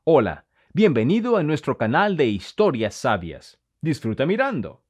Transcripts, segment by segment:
Hola, bienvenido a nuestro canal de historias sabias. Disfruta mirando.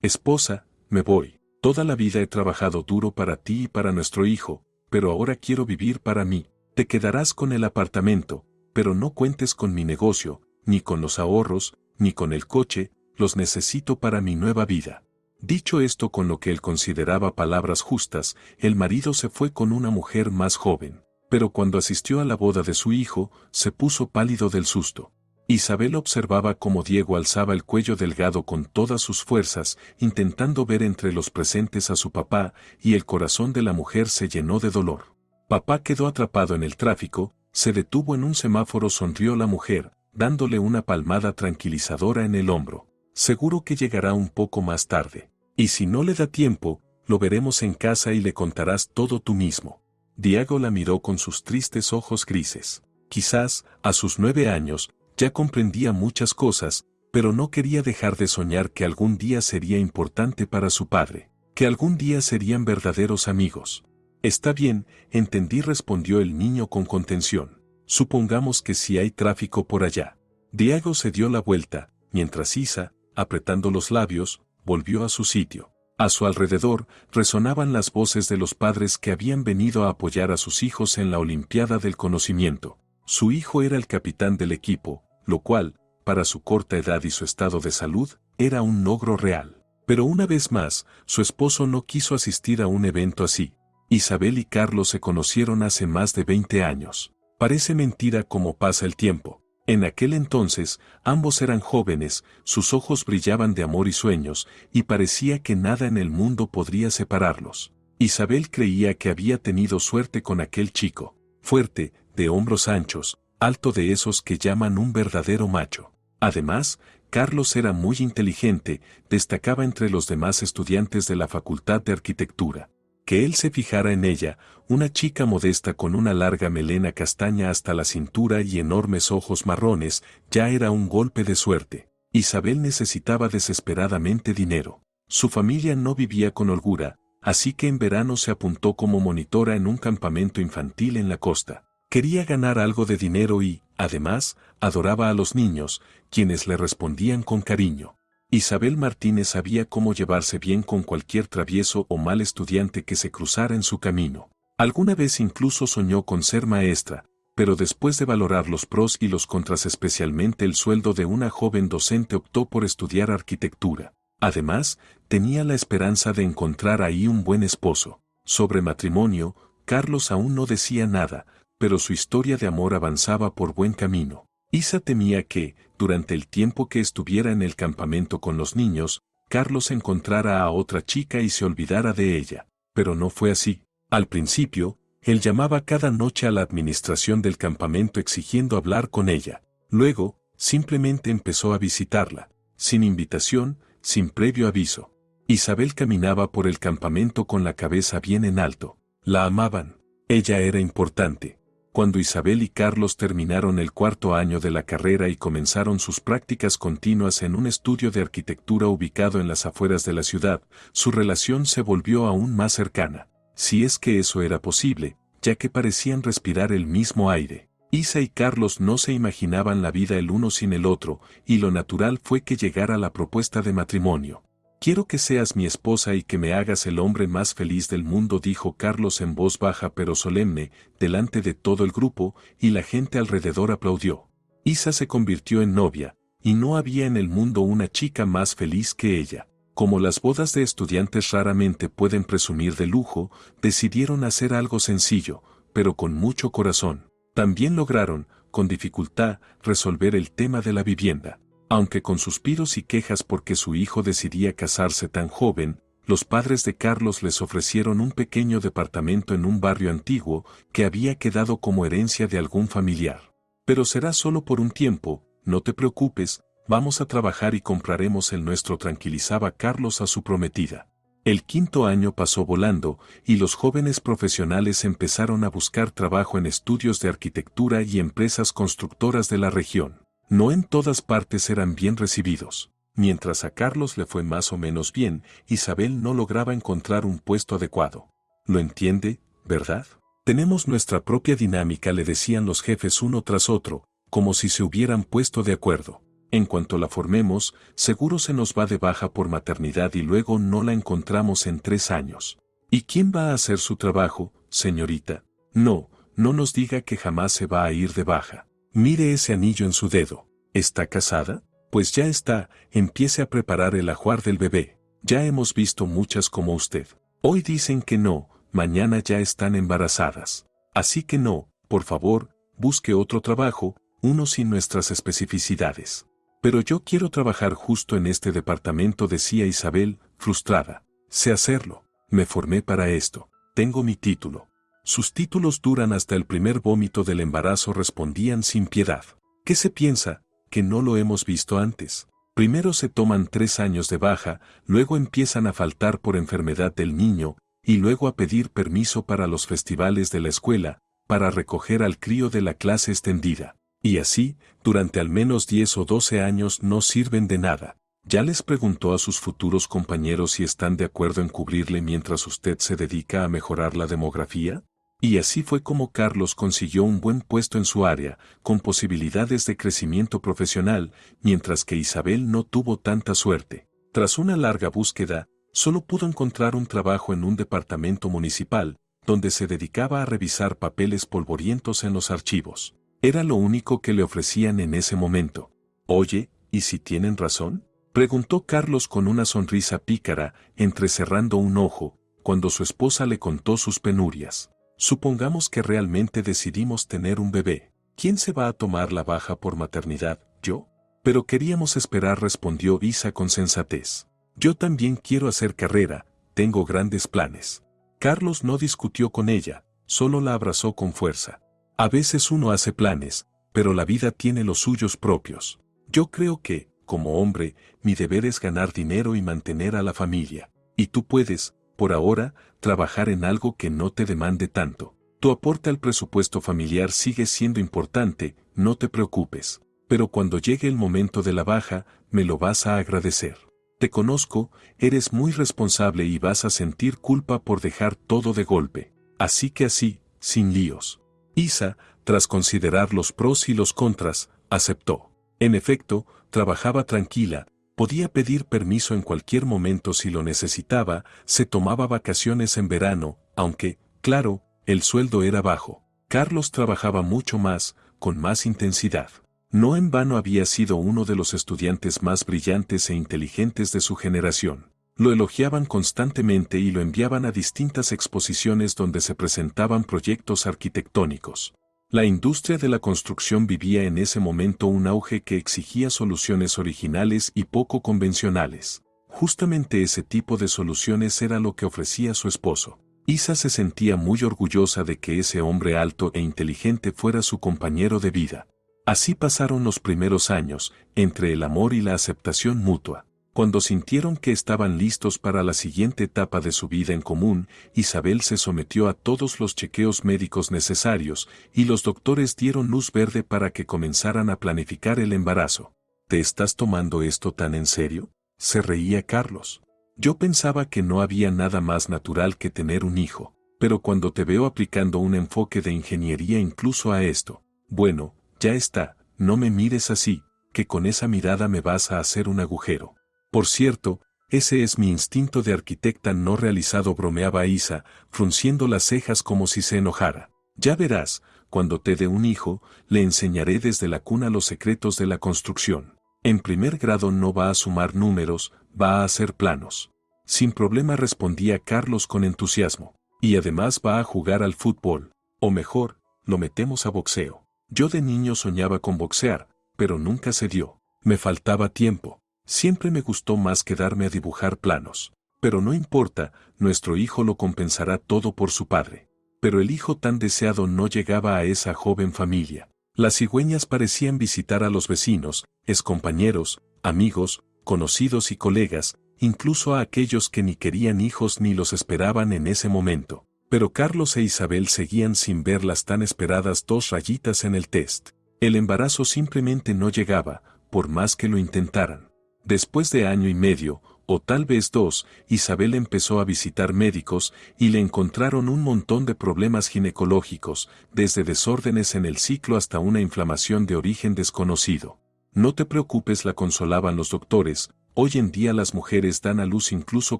Esposa, me voy. Toda la vida he trabajado duro para ti y para nuestro hijo, pero ahora quiero vivir para mí. Te quedarás con el apartamento, pero no cuentes con mi negocio, ni con los ahorros, ni con el coche, los necesito para mi nueva vida. Dicho esto con lo que él consideraba palabras justas, el marido se fue con una mujer más joven, pero cuando asistió a la boda de su hijo, se puso pálido del susto. Isabel observaba cómo Diego alzaba el cuello delgado con todas sus fuerzas, intentando ver entre los presentes a su papá, y el corazón de la mujer se llenó de dolor. Papá quedó atrapado en el tráfico, se detuvo en un semáforo, sonrió la mujer, dándole una palmada tranquilizadora en el hombro. Seguro que llegará un poco más tarde. Y si no le da tiempo, lo veremos en casa y le contarás todo tú mismo. Diego la miró con sus tristes ojos grises. Quizás, a sus 9 años, ya comprendía muchas cosas, pero no quería dejar de soñar que algún día sería importante para su padre, que algún día serían verdaderos amigos. Está bien, entendí, respondió el niño con contención. Supongamos que sí hay tráfico por allá. Diego se dio la vuelta, mientras Isa, apretando los labios, volvió a su sitio. A su alrededor resonaban las voces de los padres que habían venido a apoyar a sus hijos en la Olimpiada del Conocimiento. Su hijo era el capitán del equipo, lo cual, para su corta edad y su estado de salud, era un logro real. Pero una vez más, su esposo no quiso asistir a un evento así. Isabel y Carlos se conocieron hace más de 20 años. Parece mentira cómo pasa el tiempo. En aquel entonces, ambos eran jóvenes, sus ojos brillaban de amor y sueños, y parecía que nada en el mundo podría separarlos. Isabel creía que había tenido suerte con aquel chico, fuerte, de hombros anchos, alto, de esos que llaman un verdadero macho. Además, Carlos era muy inteligente, destacaba entre los demás estudiantes de la Facultad de Arquitectura. Que él se fijara en ella, una chica modesta con una larga melena castaña hasta la cintura y enormes ojos marrones, ya era un golpe de suerte. Isabel necesitaba desesperadamente dinero. Su familia no vivía con holgura, así que en verano se apuntó como monitora en un campamento infantil en la costa. Quería ganar algo de dinero y, además, adoraba a los niños, quienes le respondían con cariño. Isabel Martínez sabía cómo llevarse bien con cualquier travieso o mal estudiante que se cruzara en su camino. Alguna vez incluso soñó con ser maestra, pero después de valorar los pros y los contras, especialmente el sueldo de una joven docente, optó por estudiar arquitectura. Además, tenía la esperanza de encontrar ahí un buen esposo. Sobre matrimonio, Carlos aún no decía nada, pero su historia de amor avanzaba por buen camino. Isa temía que, durante el tiempo que estuviera en el campamento con los niños, Carlos encontrara a otra chica y se olvidara de ella. Pero no fue así. Al principio, él llamaba cada noche a la administración del campamento exigiendo hablar con ella. Luego, simplemente empezó a visitarla, sin invitación, sin previo aviso. Isabel caminaba por el campamento con la cabeza bien en alto. La amaban. Ella era importante. Cuando Isabel y Carlos terminaron el 4.º año de la carrera y comenzaron sus prácticas continuas en un estudio de arquitectura ubicado en las afueras de la ciudad, su relación se volvió aún más cercana. Si es que eso era posible, ya que parecían respirar el mismo aire. Isa y Carlos no se imaginaban la vida el uno sin el otro, y lo natural fue que llegara la propuesta de matrimonio. «Quiero que seas mi esposa y que me hagas el hombre más feliz del mundo», dijo Carlos en voz baja pero solemne, delante de todo el grupo, y la gente alrededor aplaudió. Isa se convirtió en novia, y no había en el mundo una chica más feliz que ella. Como las bodas de estudiantes raramente pueden presumir de lujo, decidieron hacer algo sencillo, pero con mucho corazón. También lograron, con dificultad, resolver el tema de la vivienda. Aunque con suspiros y quejas porque su hijo decidía casarse tan joven, los padres de Carlos les ofrecieron un pequeño departamento en un barrio antiguo que había quedado como herencia de algún familiar. «Pero será solo por un tiempo, no te preocupes, vamos a trabajar y compraremos el nuestro», tranquilizaba Carlos a su prometida. El 5.º año pasó volando, y los jóvenes profesionales empezaron a buscar trabajo en estudios de arquitectura y empresas constructoras de la región. No en todas partes eran bien recibidos. Mientras a Carlos le fue más o menos bien, Isabel no lograba encontrar un puesto adecuado. «Lo entiende, ¿verdad? Tenemos nuestra propia dinámica», le decían los jefes uno tras otro, como si se hubieran puesto de acuerdo. En cuanto la formemos, seguro se nos va de baja por maternidad y luego no la encontramos en 3 años. ¿Y quién va a hacer su trabajo, señorita? No, no nos diga que jamás se va a ir de baja. Mire ese anillo en su dedo. ¿Está casada? Pues ya está, empiece a preparar el ajuar del bebé. Ya hemos visto muchas como usted. Hoy dicen que no, mañana ya están embarazadas. Así que no, por favor, busque otro trabajo, uno sin nuestras especificidades. Pero yo quiero trabajar justo en este departamento, decía Isabel, frustrada. Sé hacerlo. Me formé para esto. Tengo mi título. Sus títulos duran hasta el primer vómito del embarazo, respondían sin piedad. ¿Qué se piensa? Que no lo hemos visto antes. Primero se toman 3 años de baja, luego empiezan a faltar por enfermedad del niño, y luego a pedir permiso para los festivales de la escuela, para recoger al crío de la clase extendida. Y así, durante al menos 10 o 12 años no sirven de nada. ¿Ya les preguntó a sus futuros compañeros si están de acuerdo en cubrirle mientras usted se dedica a mejorar la demografía? Y así fue como Carlos consiguió un buen puesto en su área, con posibilidades de crecimiento profesional, mientras que Isabel no tuvo tanta suerte. Tras una larga búsqueda, solo pudo encontrar un trabajo en un departamento municipal, donde se dedicaba a revisar papeles polvorientos en los archivos. Era lo único que le ofrecían en ese momento. Oye, ¿y si tienen razón? Preguntó Carlos con una sonrisa pícara, entrecerrando un ojo, cuando su esposa le contó sus penurias. Supongamos que realmente decidimos tener un bebé. ¿Quién se va a tomar la baja por maternidad? ¿Yo? Pero queríamos esperar, respondió Isa con sensatez. Yo también quiero hacer carrera, tengo grandes planes. Carlos no discutió con ella, solo la abrazó con fuerza. A veces uno hace planes, pero la vida tiene los suyos propios. Yo creo que, como hombre, mi deber es ganar dinero y mantener a la familia. Y tú puedes, por ahora, trabajar en algo que no te demande tanto. Tu aporte al presupuesto familiar sigue siendo importante, no te preocupes. Pero cuando llegue el momento de la baja, me lo vas a agradecer. Te conozco, eres muy responsable y vas a sentir culpa por dejar todo de golpe. Así que así, sin líos. Isa, tras considerar los pros y los contras, aceptó. En efecto, trabajaba tranquila, podía pedir permiso en cualquier momento si lo necesitaba, se tomaba vacaciones en verano, aunque, claro, el sueldo era bajo. Carlos trabajaba mucho más, con más intensidad. No en vano había sido uno de los estudiantes más brillantes e inteligentes de su generación. Lo elogiaban constantemente y lo enviaban a distintas exposiciones donde se presentaban proyectos arquitectónicos. La industria de la construcción vivía en ese momento un auge que exigía soluciones originales y poco convencionales. Justamente ese tipo de soluciones era lo que ofrecía su esposo. Isa se sentía muy orgullosa de que ese hombre alto e inteligente fuera su compañero de vida. Así pasaron los primeros años, entre el amor y la aceptación mutua. Cuando sintieron que estaban listos para la siguiente etapa de su vida en común, Isabel se sometió a todos los chequeos médicos necesarios, y los doctores dieron luz verde para que comenzaran a planificar el embarazo. ¿Te estás tomando esto tan en serio?, se reía Carlos. Yo pensaba que no había nada más natural que tener un hijo, pero cuando te veo aplicando un enfoque de ingeniería incluso a esto, bueno, ya está, no me mires así, que con esa mirada me vas a hacer un agujero. Por cierto, ese es mi instinto de arquitecta no realizado, bromeaba Isa, frunciendo las cejas como si se enojara. Ya verás, cuando te dé un hijo, le enseñaré desde la cuna los secretos de la construcción. En primer grado no va a sumar números, va a hacer planos. Sin problema, respondía Carlos con entusiasmo. Y además va a jugar al fútbol. O mejor, lo metemos a boxeo. Yo de niño soñaba con boxear, pero nunca se dio. Me faltaba tiempo. Siempre me gustó más quedarme a dibujar planos. Pero no importa, nuestro hijo lo compensará todo por su padre. Pero el hijo tan deseado no llegaba a esa joven familia. Las cigüeñas parecían visitar a los vecinos, excompañeros, amigos, conocidos y colegas, incluso a aquellos que ni querían hijos ni los esperaban en ese momento. Pero Carlos e Isabel seguían sin ver las tan esperadas 2 rayitas en el test. El embarazo simplemente no llegaba, por más que lo intentaran. Después de año y medio, o tal vez 2, Isabel empezó a visitar médicos y le encontraron un montón de problemas ginecológicos, desde desórdenes en el ciclo hasta una inflamación de origen desconocido. No te preocupes, la consolaban los doctores, hoy en día las mujeres dan a luz incluso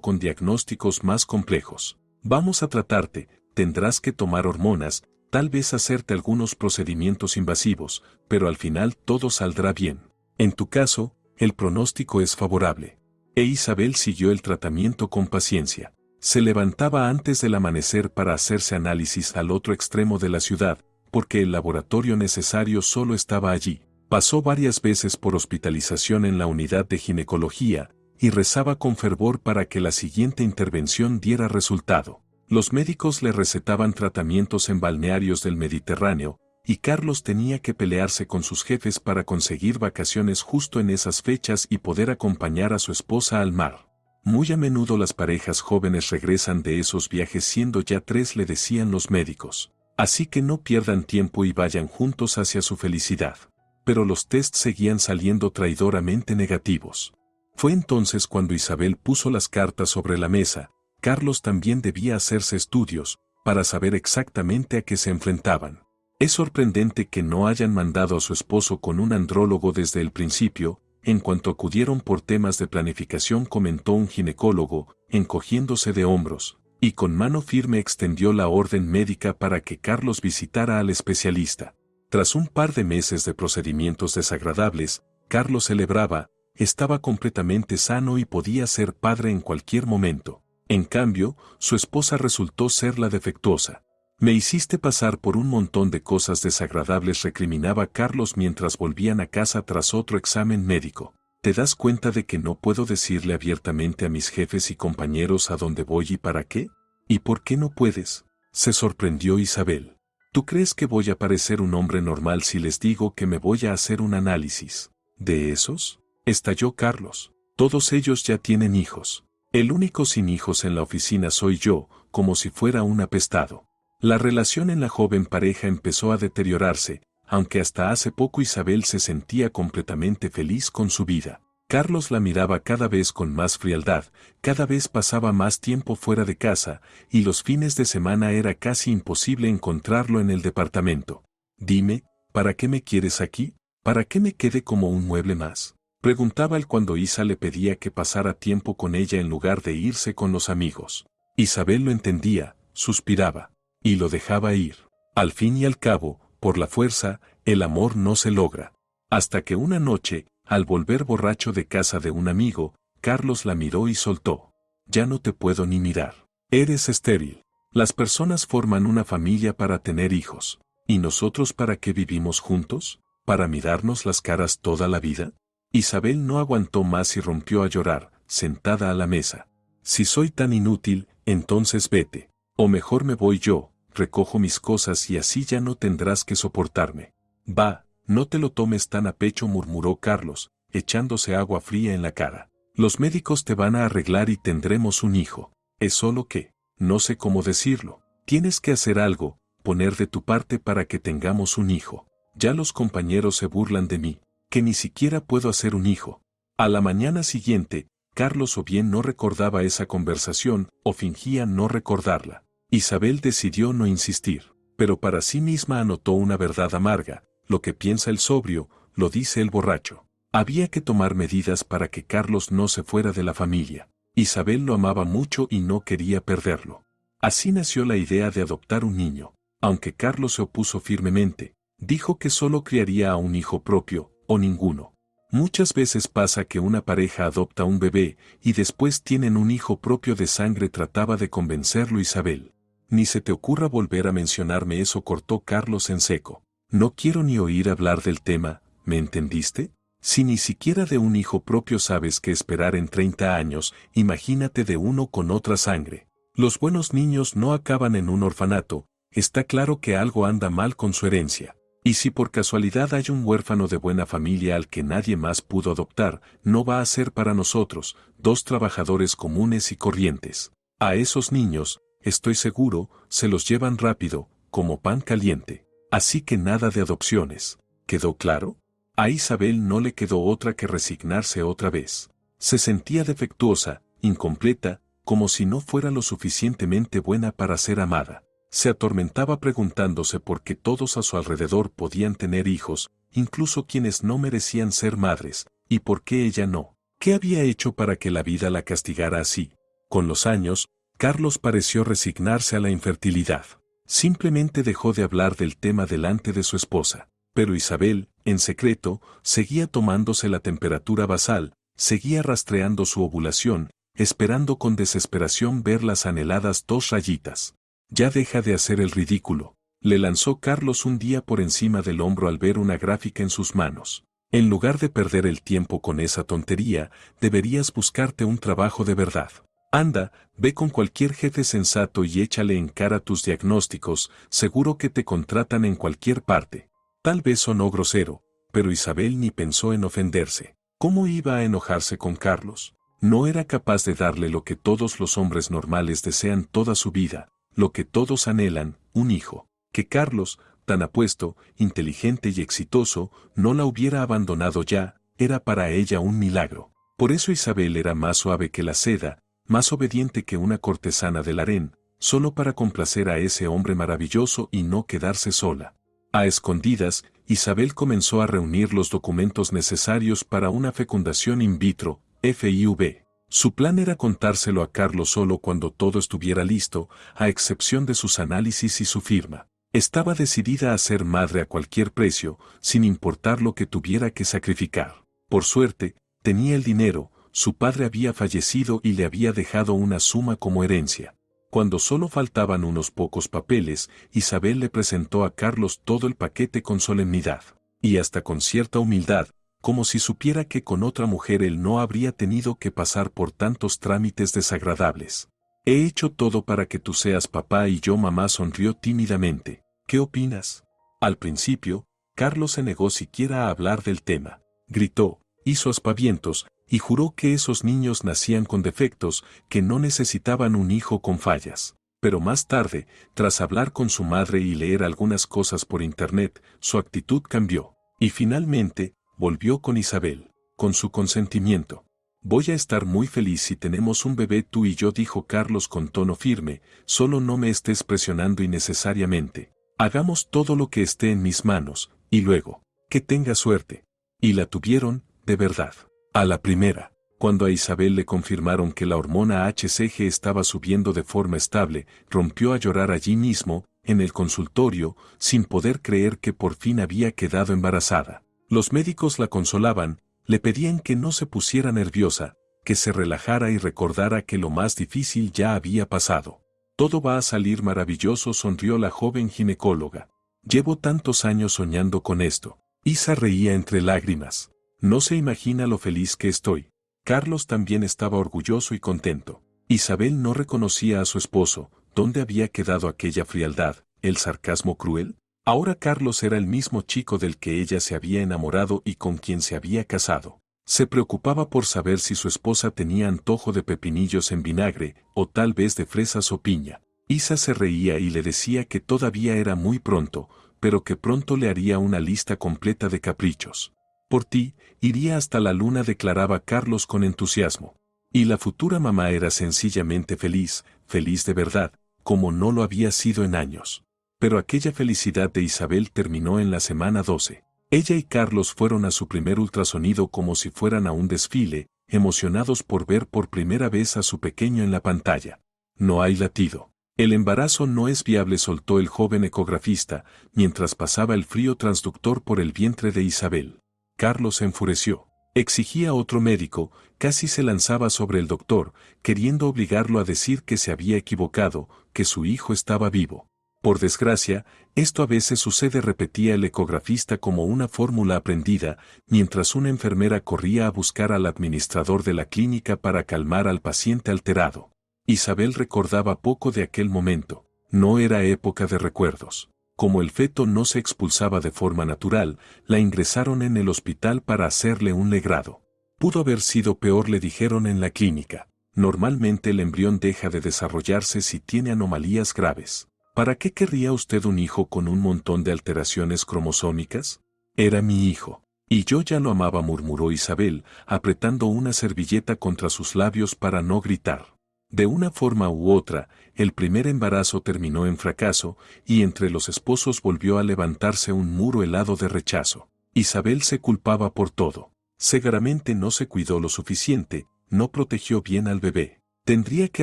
con diagnósticos más complejos. Vamos a tratarte, tendrás que tomar hormonas, tal vez hacerte algunos procedimientos invasivos, pero al final todo saldrá bien. En tu caso, el pronóstico es favorable. Isabel siguió el tratamiento con paciencia. Se levantaba antes del amanecer para hacerse análisis al otro extremo de la ciudad, porque el laboratorio necesario solo estaba allí. Pasó varias veces por hospitalización en la unidad de ginecología, y rezaba con fervor para que la siguiente intervención diera resultado. Los médicos le recetaban tratamientos en balnearios del Mediterráneo, y Carlos tenía que pelearse con sus jefes para conseguir vacaciones justo en esas fechas y poder acompañar a su esposa al mar. Muy a menudo las parejas jóvenes regresan de esos viajes siendo ya 3, le decían los médicos. Así que no pierdan tiempo y vayan juntos hacia su felicidad. Pero los tests seguían saliendo traidoramente negativos. Fue entonces cuando Isabel puso las cartas sobre la mesa. Carlos también debía hacerse estudios, para saber exactamente a qué se enfrentaban. Es sorprendente que no hayan mandado a su esposo con un andrólogo desde el principio. En cuanto acudieron por temas de planificación, comentó un ginecólogo, encogiéndose de hombros, y con mano firme extendió la orden médica para que Carlos visitara al especialista. Tras un par de meses de procedimientos desagradables, Carlos celebraba, estaba completamente sano y podía ser padre en cualquier momento. En cambio, su esposa resultó ser la defectuosa. Me hiciste pasar por un montón de cosas desagradables, recriminaba Carlos mientras volvían a casa tras otro examen médico. ¿Te das cuenta de que no puedo decirle abiertamente a mis jefes y compañeros a dónde voy y para qué? ¿Y por qué no puedes? Se sorprendió Isabel. ¿Tú crees que voy a parecer un hombre normal si les digo que me voy a hacer un análisis? ¿De esos? Estalló Carlos. Todos ellos ya tienen hijos. El único sin hijos en la oficina soy yo, como si fuera un apestado. La relación en la joven pareja empezó a deteriorarse, aunque hasta hace poco Isabel se sentía completamente feliz con su vida. Carlos la miraba cada vez con más frialdad, cada vez pasaba más tiempo fuera de casa, y los fines de semana era casi imposible encontrarlo en el departamento. Dime, ¿para qué me quieres aquí? ¿Para qué me quede como un mueble más? Preguntaba él cuando Isa le pedía que pasara tiempo con ella en lugar de irse con los amigos. Isabel lo entendía, suspiraba, y lo dejaba ir. Al fin y al cabo, por la fuerza, el amor no se logra. Hasta que una noche, al volver borracho de casa de un amigo, Carlos la miró y soltó. Ya no te puedo ni mirar. Eres estéril. Las personas forman una familia para tener hijos. ¿Y nosotros para qué vivimos juntos? ¿Para mirarnos las caras toda la vida? Isabel no aguantó más y rompió a llorar, sentada a la mesa. Si soy tan inútil, entonces vete. O mejor me voy yo, recojo mis cosas y así ya no tendrás que soportarme. Va. No te lo tomes tan a pecho, murmuró Carlos, echándose agua fría en la cara. Los médicos te van a arreglar y tendremos un hijo. Es solo que, no sé cómo decirlo, tienes que hacer algo, poner de tu parte para que tengamos un hijo. Ya los compañeros se burlan de mí, que ni siquiera puedo hacer un hijo. A la mañana siguiente, Carlos o bien no recordaba esa conversación, o fingía no recordarla. Isabel decidió no insistir, pero para sí misma anotó una verdad amarga. Lo que piensa el sobrio, lo dice el borracho. Había que tomar medidas para que Carlos no se fuera de la familia. Isabel lo amaba mucho y no quería perderlo. Así nació la idea de adoptar un niño. Aunque Carlos se opuso firmemente, dijo que solo criaría a un hijo propio, o ninguno. Muchas veces pasa que una pareja adopta un bebé y después tienen un hijo propio de sangre, trataba de convencerlo Isabel. Ni se te ocurra volver a mencionarme eso, cortó Carlos en seco. No quiero ni oír hablar del tema, ¿me entendiste? Si ni siquiera de un hijo propio sabes qué esperar en 30 años, imagínate de uno con otra sangre. Los buenos niños no acaban en un orfanato, está claro que algo anda mal con su herencia. Y si por casualidad hay un huérfano de buena familia al que nadie más pudo adoptar, no va a ser para nosotros, 2 trabajadores comunes y corrientes. A esos niños, estoy seguro, se los llevan rápido, como pan caliente. Así que nada de adopciones. ¿Quedó claro? A Isabel no le quedó otra que resignarse otra vez. Se sentía defectuosa, incompleta, como si no fuera lo suficientemente buena para ser amada. Se atormentaba preguntándose por qué todos a su alrededor podían tener hijos, incluso quienes no merecían ser madres, y por qué ella no. ¿Qué había hecho para que la vida la castigara así? Con los años, Carlos pareció resignarse a la infertilidad. Simplemente dejó de hablar del tema delante de su esposa. Pero Isabel, en secreto, seguía tomándose la temperatura basal, seguía rastreando su ovulación, esperando con desesperación ver las anheladas 2 rayitas. Ya deja de hacer el ridículo, le lanzó Carlos un día por encima del hombro al ver una gráfica en sus manos. En lugar de perder el tiempo con esa tontería, deberías buscarte un trabajo de verdad. Anda, ve con cualquier jefe sensato y échale en cara tus diagnósticos, seguro que te contratan en cualquier parte. Tal vez sonó grosero, pero Isabel ni pensó en ofenderse. ¿Cómo iba a enojarse con Carlos? No era capaz de darle lo que todos los hombres normales desean toda su vida, lo que todos anhelan, un hijo. Que Carlos, tan apuesto, inteligente y exitoso, no la hubiera abandonado ya, era para ella un milagro. Por eso Isabel era más suave que la seda, más obediente que una cortesana del harén, solo para complacer a ese hombre maravilloso y no quedarse sola. A escondidas, Isabel comenzó a reunir los documentos necesarios para una fecundación in vitro, FIV. Su plan era contárselo a Carlos solo cuando todo estuviera listo, a excepción de sus análisis y su firma. Estaba decidida a ser madre a cualquier precio, sin importar lo que tuviera que sacrificar. Por suerte, tenía el dinero, su padre había fallecido y le había dejado una suma como herencia. Cuando solo faltaban unos pocos papeles, Isabel le presentó a Carlos todo el paquete con solemnidad, y hasta con cierta humildad, como si supiera que con otra mujer él no habría tenido que pasar por tantos trámites desagradables. He hecho todo para que tú seas papá y yo mamá, sonrió tímidamente. ¿Qué opinas? Al principio, Carlos se negó siquiera a hablar del tema. Gritó, hizo aspavientos, y juró que esos niños nacían con defectos, que no necesitaban un hijo con fallas. Pero más tarde, tras hablar con su madre y leer algunas cosas por internet, su actitud cambió. Y finalmente, volvió con Isabel, con su consentimiento. Voy a estar muy feliz si tenemos un bebé tú y yo, dijo Carlos con tono firme, solo no me estés presionando innecesariamente. Hagamos todo lo que esté en mis manos, y luego, que tenga suerte. Y la tuvieron, de verdad. A la primera, cuando a Isabel le confirmaron que la hormona HCG estaba subiendo de forma estable, rompió a llorar allí mismo, en el consultorio, sin poder creer que por fin había quedado embarazada. Los médicos la consolaban, le pedían que no se pusiera nerviosa, que se relajara y recordara que lo más difícil ya había pasado. Todo va a salir maravilloso, sonrió la joven ginecóloga. Llevo tantos años soñando con esto. Isa reía entre lágrimas. No se imagina lo feliz que estoy. Carlos también estaba orgulloso y contento. Isabel no reconocía a su esposo. ¿Dónde había quedado aquella frialdad, el sarcasmo cruel? Ahora Carlos era el mismo chico del que ella se había enamorado y con quien se había casado. Se preocupaba por saber si su esposa tenía antojo de pepinillos en vinagre, o tal vez de fresas o piña. Isa se reía y le decía que todavía era muy pronto, pero que pronto le haría una lista completa de caprichos. Por ti, iría hasta la luna, declaraba Carlos con entusiasmo. Y la futura mamá era sencillamente feliz, feliz de verdad, como no lo había sido en años. Pero aquella felicidad de Isabel terminó en la semana 12. Ella y Carlos fueron a su primer ultrasonido como si fueran a un desfile, emocionados por ver por primera vez a su pequeño en la pantalla. No hay latido. El embarazo no es viable, soltó el joven ecografista, mientras pasaba el frío transductor por el vientre de Isabel. Carlos se enfureció. Exigía otro médico, casi se lanzaba sobre el doctor, queriendo obligarlo a decir que se había equivocado, que su hijo estaba vivo. Por desgracia, esto a veces sucede, repetía el ecografista como una fórmula aprendida, mientras una enfermera corría a buscar al administrador de la clínica para calmar al paciente alterado. Isabel recordaba poco de aquel momento. No era época de recuerdos. Como el feto no se expulsaba de forma natural, la ingresaron en el hospital para hacerle un legrado. Pudo haber sido peor, le dijeron en la clínica. Normalmente el embrión deja de desarrollarse si tiene anomalías graves. ¿Para qué querría usted un hijo con un montón de alteraciones cromosómicas? Era mi hijo. Y yo ya lo amaba, murmuró Isabel, apretando una servilleta contra sus labios para no gritar. De una forma u otra, el primer embarazo terminó en fracaso, y entre los esposos volvió a levantarse un muro helado de rechazo. Isabel se culpaba por todo. Seguramente no se cuidó lo suficiente, no protegió bien al bebé. Tendría que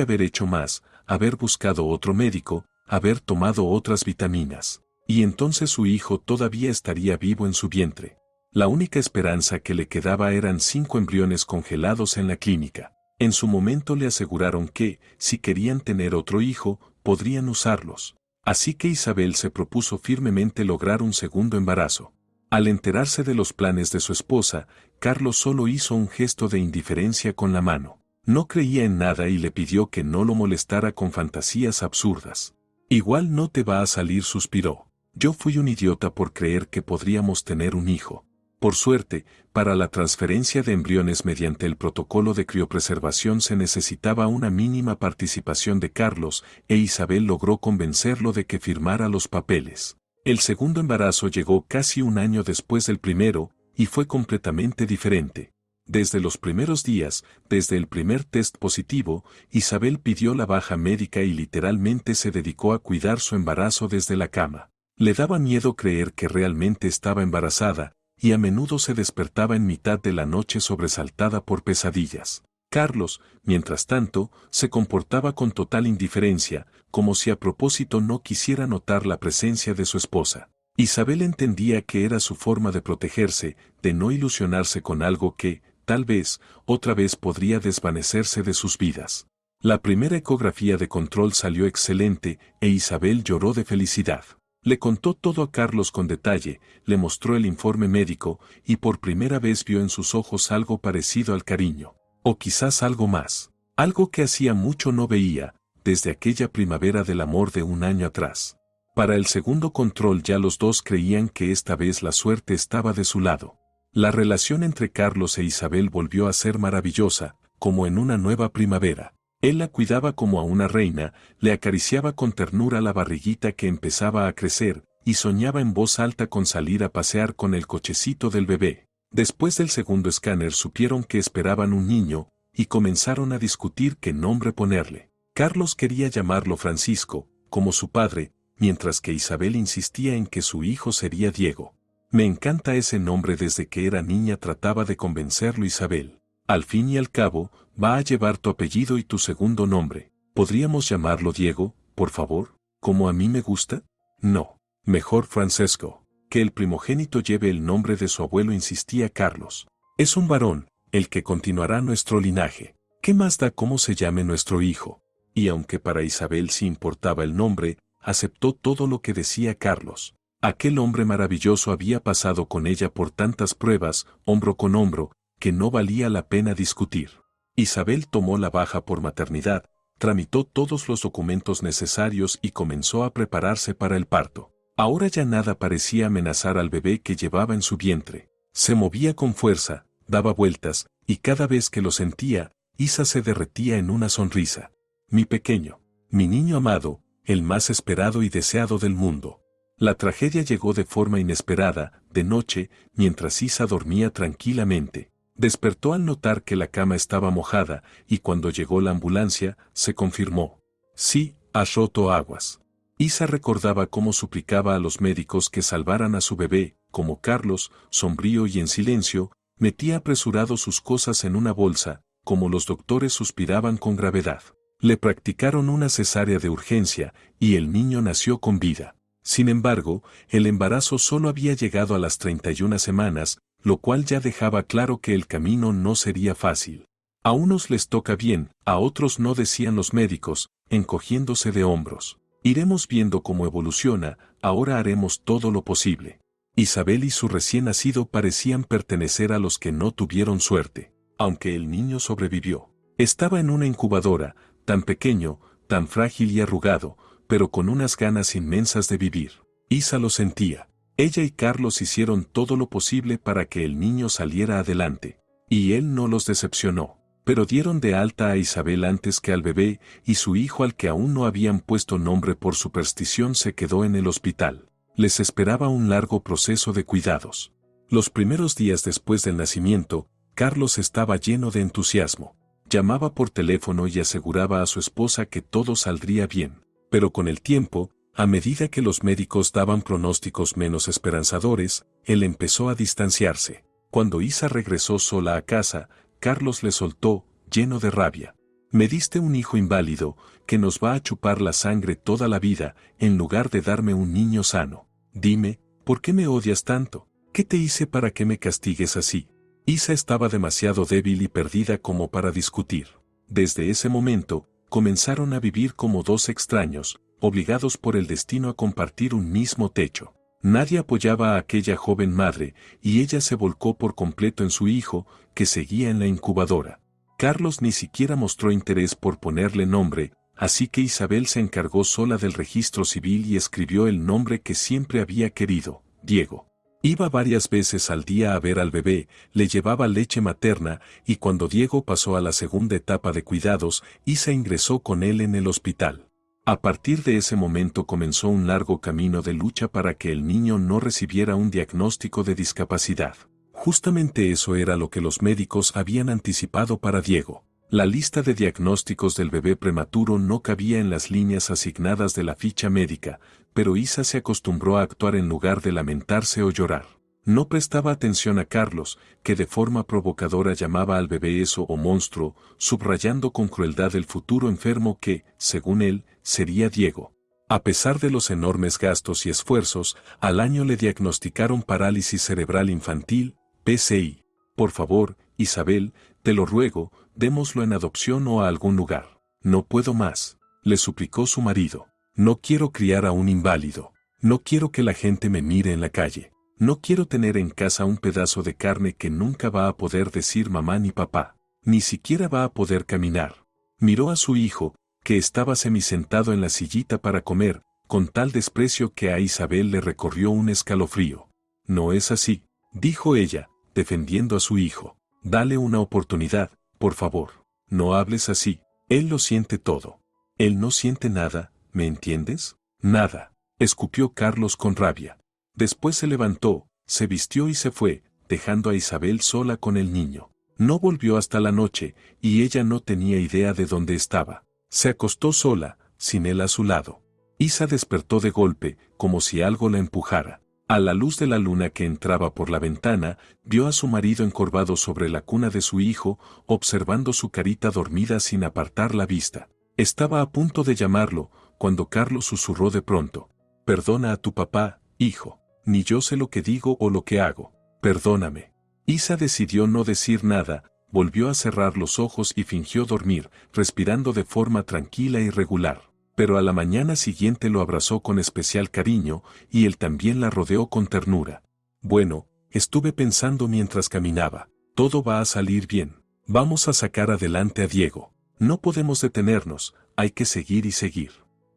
haber hecho más, haber buscado otro médico, haber tomado otras vitaminas. Y entonces su hijo todavía estaría vivo en su vientre. La única esperanza que le quedaba eran 5 embriones congelados en la clínica. En su momento le aseguraron que, si querían tener otro hijo, podrían usarlos. Así que Isabel se propuso firmemente lograr un segundo embarazo. Al enterarse de los planes de su esposa, Carlos solo hizo un gesto de indiferencia con la mano. No creía en nada y le pidió que no lo molestara con fantasías absurdas. Igual no te va a salir, suspiró. Yo fui un idiota por creer que podríamos tener un hijo. Por suerte, para la transferencia de embriones mediante el protocolo de criopreservación se necesitaba una mínima participación de Carlos, e Isabel logró convencerlo de que firmara los papeles. El segundo embarazo llegó casi un año después del primero, y fue completamente diferente. Desde los primeros días, desde el primer test positivo, Isabel pidió la baja médica y literalmente se dedicó a cuidar su embarazo desde la cama. Le daba miedo creer que realmente estaba embarazada, y a menudo se despertaba en mitad de la noche sobresaltada por pesadillas. Carlos, mientras tanto, se comportaba con total indiferencia, como si a propósito no quisiera notar la presencia de su esposa. Isabel entendía que era su forma de protegerse, de no ilusionarse con algo que, tal vez, otra vez podría desvanecerse de sus vidas. La primera ecografía de control salió excelente, e Isabel lloró de felicidad. Le contó todo a Carlos con detalle, le mostró el informe médico, y por primera vez vio en sus ojos algo parecido al cariño. O quizás algo más. Algo que hacía mucho no veía, desde aquella primavera del amor de un año atrás. Para el segundo control ya los dos creían que esta vez la suerte estaba de su lado. La relación entre Carlos e Isabel volvió a ser maravillosa, como en una nueva primavera. Él la cuidaba como a una reina, le acariciaba con ternura la barriguita que empezaba a crecer, y soñaba en voz alta con salir a pasear con el cochecito del bebé. Después del segundo escáner supieron que esperaban un niño, y comenzaron a discutir qué nombre ponerle. Carlos quería llamarlo Francisco, como su padre, mientras que Isabel insistía en que su hijo sería Diego. Me encanta ese nombre, desde que era niña trataba de convencerlo Isabel. Al fin y al cabo, va a llevar tu apellido y tu segundo nombre. ¿Podríamos llamarlo Diego, por favor? ¿Como a mí me gusta? No, mejor Francesco. Que el primogénito lleve el nombre de su abuelo, insistía Carlos. Es un varón, el que continuará nuestro linaje. ¿Qué más da cómo se llame nuestro hijo? Y aunque para Isabel sí importaba el nombre, aceptó todo lo que decía Carlos. Aquel hombre maravilloso había pasado con ella por tantas pruebas, hombro con hombro, que no valía la pena discutir. Isabel tomó la baja por maternidad, tramitó todos los documentos necesarios y comenzó a prepararse para el parto. Ahora ya nada parecía amenazar al bebé que llevaba en su vientre. Se movía con fuerza, daba vueltas, y cada vez que lo sentía, Isa se derretía en una sonrisa. Mi pequeño, mi niño amado, el más esperado y deseado del mundo. La tragedia llegó de forma inesperada, de noche, mientras Isa dormía tranquilamente. Despertó al notar que la cama estaba mojada, y cuando llegó la ambulancia, se confirmó. Sí, has roto aguas. Isa recordaba cómo suplicaba a los médicos que salvaran a su bebé, como Carlos, sombrío y en silencio, metía apresurado sus cosas en una bolsa, como los doctores suspiraban con gravedad. Le practicaron una cesárea de urgencia, y el niño nació con vida. Sin embargo, el embarazo solo había llegado a las 31 semanas, lo cual ya dejaba claro que el camino no sería fácil. A unos les toca bien, a otros no, decían los médicos, encogiéndose de hombros. Iremos viendo cómo evoluciona, ahora haremos todo lo posible. Isabel y su recién nacido parecían pertenecer a los que no tuvieron suerte, aunque el niño sobrevivió. Estaba en una incubadora, tan pequeño, tan frágil y arrugado, pero con unas ganas inmensas de vivir. Isa lo sentía. Ella y Carlos hicieron todo lo posible para que el niño saliera adelante, y él no los decepcionó. Pero dieron de alta a Isabel antes que al bebé, y su hijo, al que aún no habían puesto nombre por superstición, se quedó en el hospital. Les esperaba un largo proceso de cuidados. Los primeros días después del nacimiento, Carlos estaba lleno de entusiasmo. Llamaba por teléfono y aseguraba a su esposa que todo saldría bien. Pero con el tiempo, a medida que los médicos daban pronósticos menos esperanzadores, él empezó a distanciarse. Cuando Isa regresó sola a casa, Carlos le soltó, lleno de rabia: me diste un hijo inválido, que nos va a chupar la sangre toda la vida, en lugar de darme un niño sano. Dime, ¿por qué me odias tanto? ¿Qué te hice para que me castigues así? Isa estaba demasiado débil y perdida como para discutir. Desde ese momento, comenzaron a vivir como dos extraños, obligados por el destino a compartir un mismo techo. Nadie apoyaba a aquella joven madre, y ella se volcó por completo en su hijo, que seguía en la incubadora. Carlos ni siquiera mostró interés por ponerle nombre, así que Isabel se encargó sola del registro civil y escribió el nombre que siempre había querido: Diego. Iba varias veces al día a ver al bebé, le llevaba leche materna, y cuando Diego pasó a la segunda etapa de cuidados, Isa ingresó con él en el hospital. A partir de ese momento comenzó un largo camino de lucha para que el niño no recibiera un diagnóstico de discapacidad. Justamente eso era lo que los médicos habían anticipado para Diego. La lista de diagnósticos del bebé prematuro no cabía en las líneas asignadas de la ficha médica, pero Isa se acostumbró a actuar en lugar de lamentarse o llorar. No prestaba atención a Carlos, que de forma provocadora llamaba al bebé eso o monstruo, subrayando con crueldad el futuro enfermo que, según él, sería Diego. A pesar de los enormes gastos y esfuerzos, al año le diagnosticaron parálisis cerebral infantil, PCI. Por favor, Isabel, te lo ruego, démoslo en adopción o a algún lugar. No puedo más, le suplicó su marido. No quiero criar a un inválido. No quiero que la gente me mire en la calle. No quiero tener en casa un pedazo de carne que nunca va a poder decir mamá ni papá. Ni siquiera va a poder caminar. Miró a su hijo, que estaba semisentado en la sillita para comer, con tal desprecio que a Isabel le recorrió un escalofrío. No es así, dijo ella, defendiendo a su hijo. Dale una oportunidad, por favor. No hables así. Él lo siente todo. Él no siente nada, ¿me entiendes? Nada, escupió Carlos con rabia. Después se levantó, se vistió y se fue, dejando a Isabel sola con el niño. No volvió hasta la noche, y ella no tenía idea de dónde estaba. Se acostó sola, sin él a su lado. Isa despertó de golpe, como si algo la empujara. A la luz de la luna que entraba por la ventana, vio a su marido encorvado sobre la cuna de su hijo, observando su carita dormida sin apartar la vista. Estaba a punto de llamarlo, cuando Carlos susurró de pronto: perdona a tu papá, hijo. Ni yo sé lo que digo o lo que hago. Perdóname. Isa decidió no decir nada, volvió a cerrar los ojos y fingió dormir, respirando de forma tranquila y regular. Pero a la mañana siguiente lo abrazó con especial cariño, y él también la rodeó con ternura. Bueno, estuve pensando mientras caminaba. Todo va a salir bien. Vamos a sacar adelante a Diego. No podemos detenernos, hay que seguir y seguir.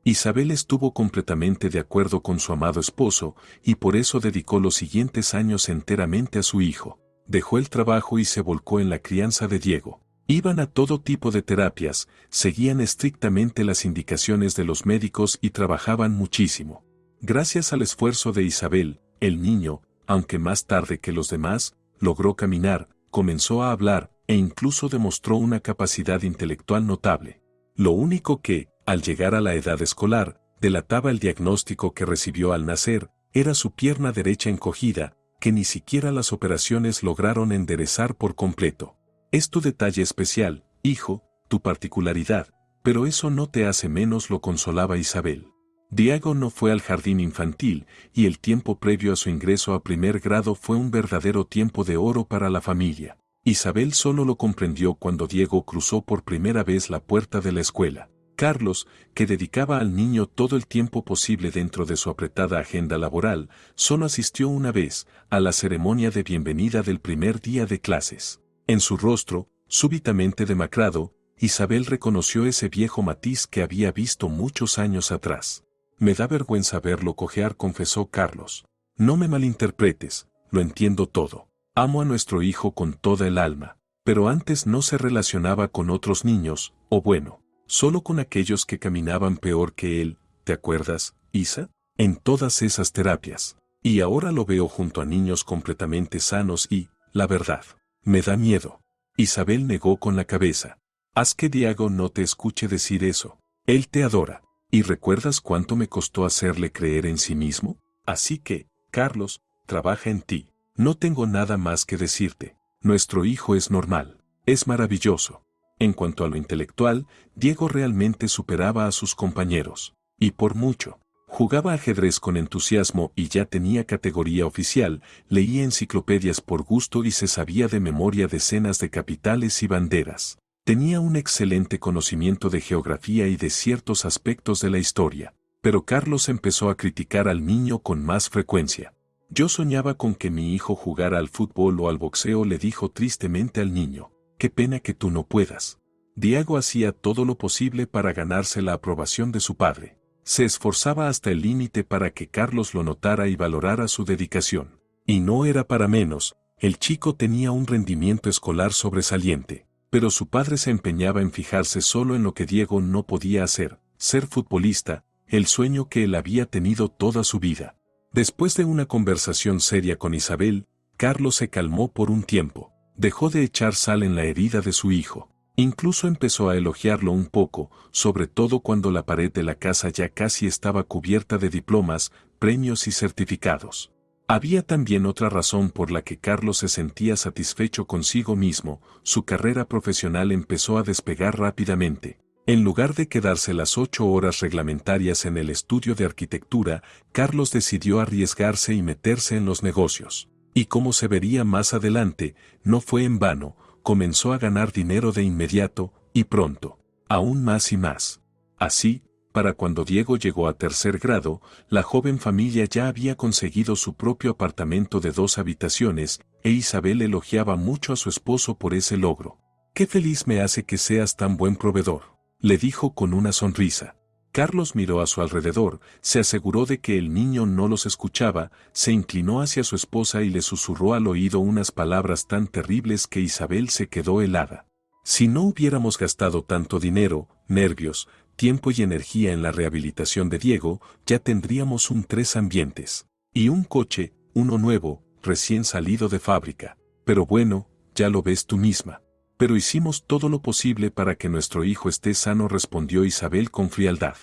Isabel estuvo completamente de acuerdo con su amado esposo, y por eso dedicó los siguientes años enteramente a su hijo. Dejó el trabajo y se volcó en la crianza de Diego. Iban a todo tipo de terapias, seguían estrictamente las indicaciones de los médicos y trabajaban muchísimo. Gracias al esfuerzo de Isabel, el niño, aunque más tarde que los demás, logró caminar, comenzó a hablar, e incluso demostró una capacidad intelectual notable. Lo único que, al llegar a la edad escolar, delataba el diagnóstico que recibió al nacer, era su pierna derecha encogida, que ni siquiera las operaciones lograron enderezar por completo. Es tu detalle especial, hijo, tu particularidad, pero eso no te hace menos, lo consolaba Isabel. Diego no fue al jardín infantil, y el tiempo previo a su ingreso a primer grado fue un verdadero tiempo de oro para la familia. Isabel solo lo comprendió cuando Diego cruzó por primera vez la puerta de la escuela. Carlos, que dedicaba al niño todo el tiempo posible dentro de su apretada agenda laboral, solo asistió una vez, a la ceremonia de bienvenida del primer día de clases. En su rostro, súbitamente demacrado, Isabel reconoció ese viejo matiz que había visto muchos años atrás. Me da vergüenza verlo cojear, confesó Carlos. No me malinterpretes, lo entiendo todo. Amo a nuestro hijo con toda el alma, pero antes no se relacionaba con otros niños, o bueno, solo con aquellos que caminaban peor que él, ¿te acuerdas, Isa? En todas esas terapias. Y ahora lo veo junto a niños completamente sanos y, la verdad, me da miedo. Isabel negó con la cabeza. Haz que Diego no te escuche decir eso. Él te adora. ¿Y recuerdas cuánto me costó hacerle creer en sí mismo? Así que, Carlos, trabaja en ti. No tengo nada más que decirte. Nuestro hijo es normal. Es maravilloso. En cuanto a lo intelectual, Diego realmente superaba a sus compañeros. Y por mucho. Jugaba ajedrez con entusiasmo y ya tenía categoría oficial, leía enciclopedias por gusto y se sabía de memoria decenas de capitales y banderas. Tenía un excelente conocimiento de geografía y de ciertos aspectos de la historia. Pero Carlos empezó a criticar al niño con más frecuencia. Yo soñaba con que mi hijo jugara al fútbol o al boxeo, le dijo tristemente al niño. Qué pena que tú no puedas. Diego hacía todo lo posible para ganarse la aprobación de su padre. Se esforzaba hasta el límite para que Carlos lo notara y valorara su dedicación. Y no era para menos, el chico tenía un rendimiento escolar sobresaliente, pero su padre se empeñaba en fijarse solo en lo que Diego no podía hacer, ser futbolista, el sueño que él había tenido toda su vida. Después de una conversación seria con Isabel, Carlos se calmó por un tiempo, dejó de echar sal en la herida de su hijo. Incluso empezó a elogiarlo un poco, sobre todo cuando la pared de la casa ya casi estaba cubierta de diplomas, premios y certificados. Había también otra razón por la que Carlos se sentía satisfecho consigo mismo, su carrera profesional empezó a despegar rápidamente. En lugar de quedarse las 8 horas reglamentarias en el estudio de arquitectura, Carlos decidió arriesgarse y meterse en los negocios. Y como se vería más adelante, no fue en vano. Comenzó a ganar dinero de inmediato, y pronto, aún más y más. Así, para cuando Diego llegó a tercer grado, la joven familia ya había conseguido su propio apartamento de 2 habitaciones, e Isabel elogiaba mucho a su esposo por ese logro. «Qué feliz me hace que seas tan buen proveedor», le dijo con una sonrisa. Carlos miró a su alrededor, se aseguró de que el niño no los escuchaba, se inclinó hacia su esposa y le susurró al oído unas palabras tan terribles que Isabel se quedó helada. Si no hubiéramos gastado tanto dinero, nervios, tiempo y energía en la rehabilitación de Diego, ya tendríamos un 3 ambientes. Y un coche, uno nuevo, recién salido de fábrica. Pero bueno, ya lo ves tú misma. Pero hicimos todo lo posible para que nuestro hijo esté sano, respondió Isabel con frialdad.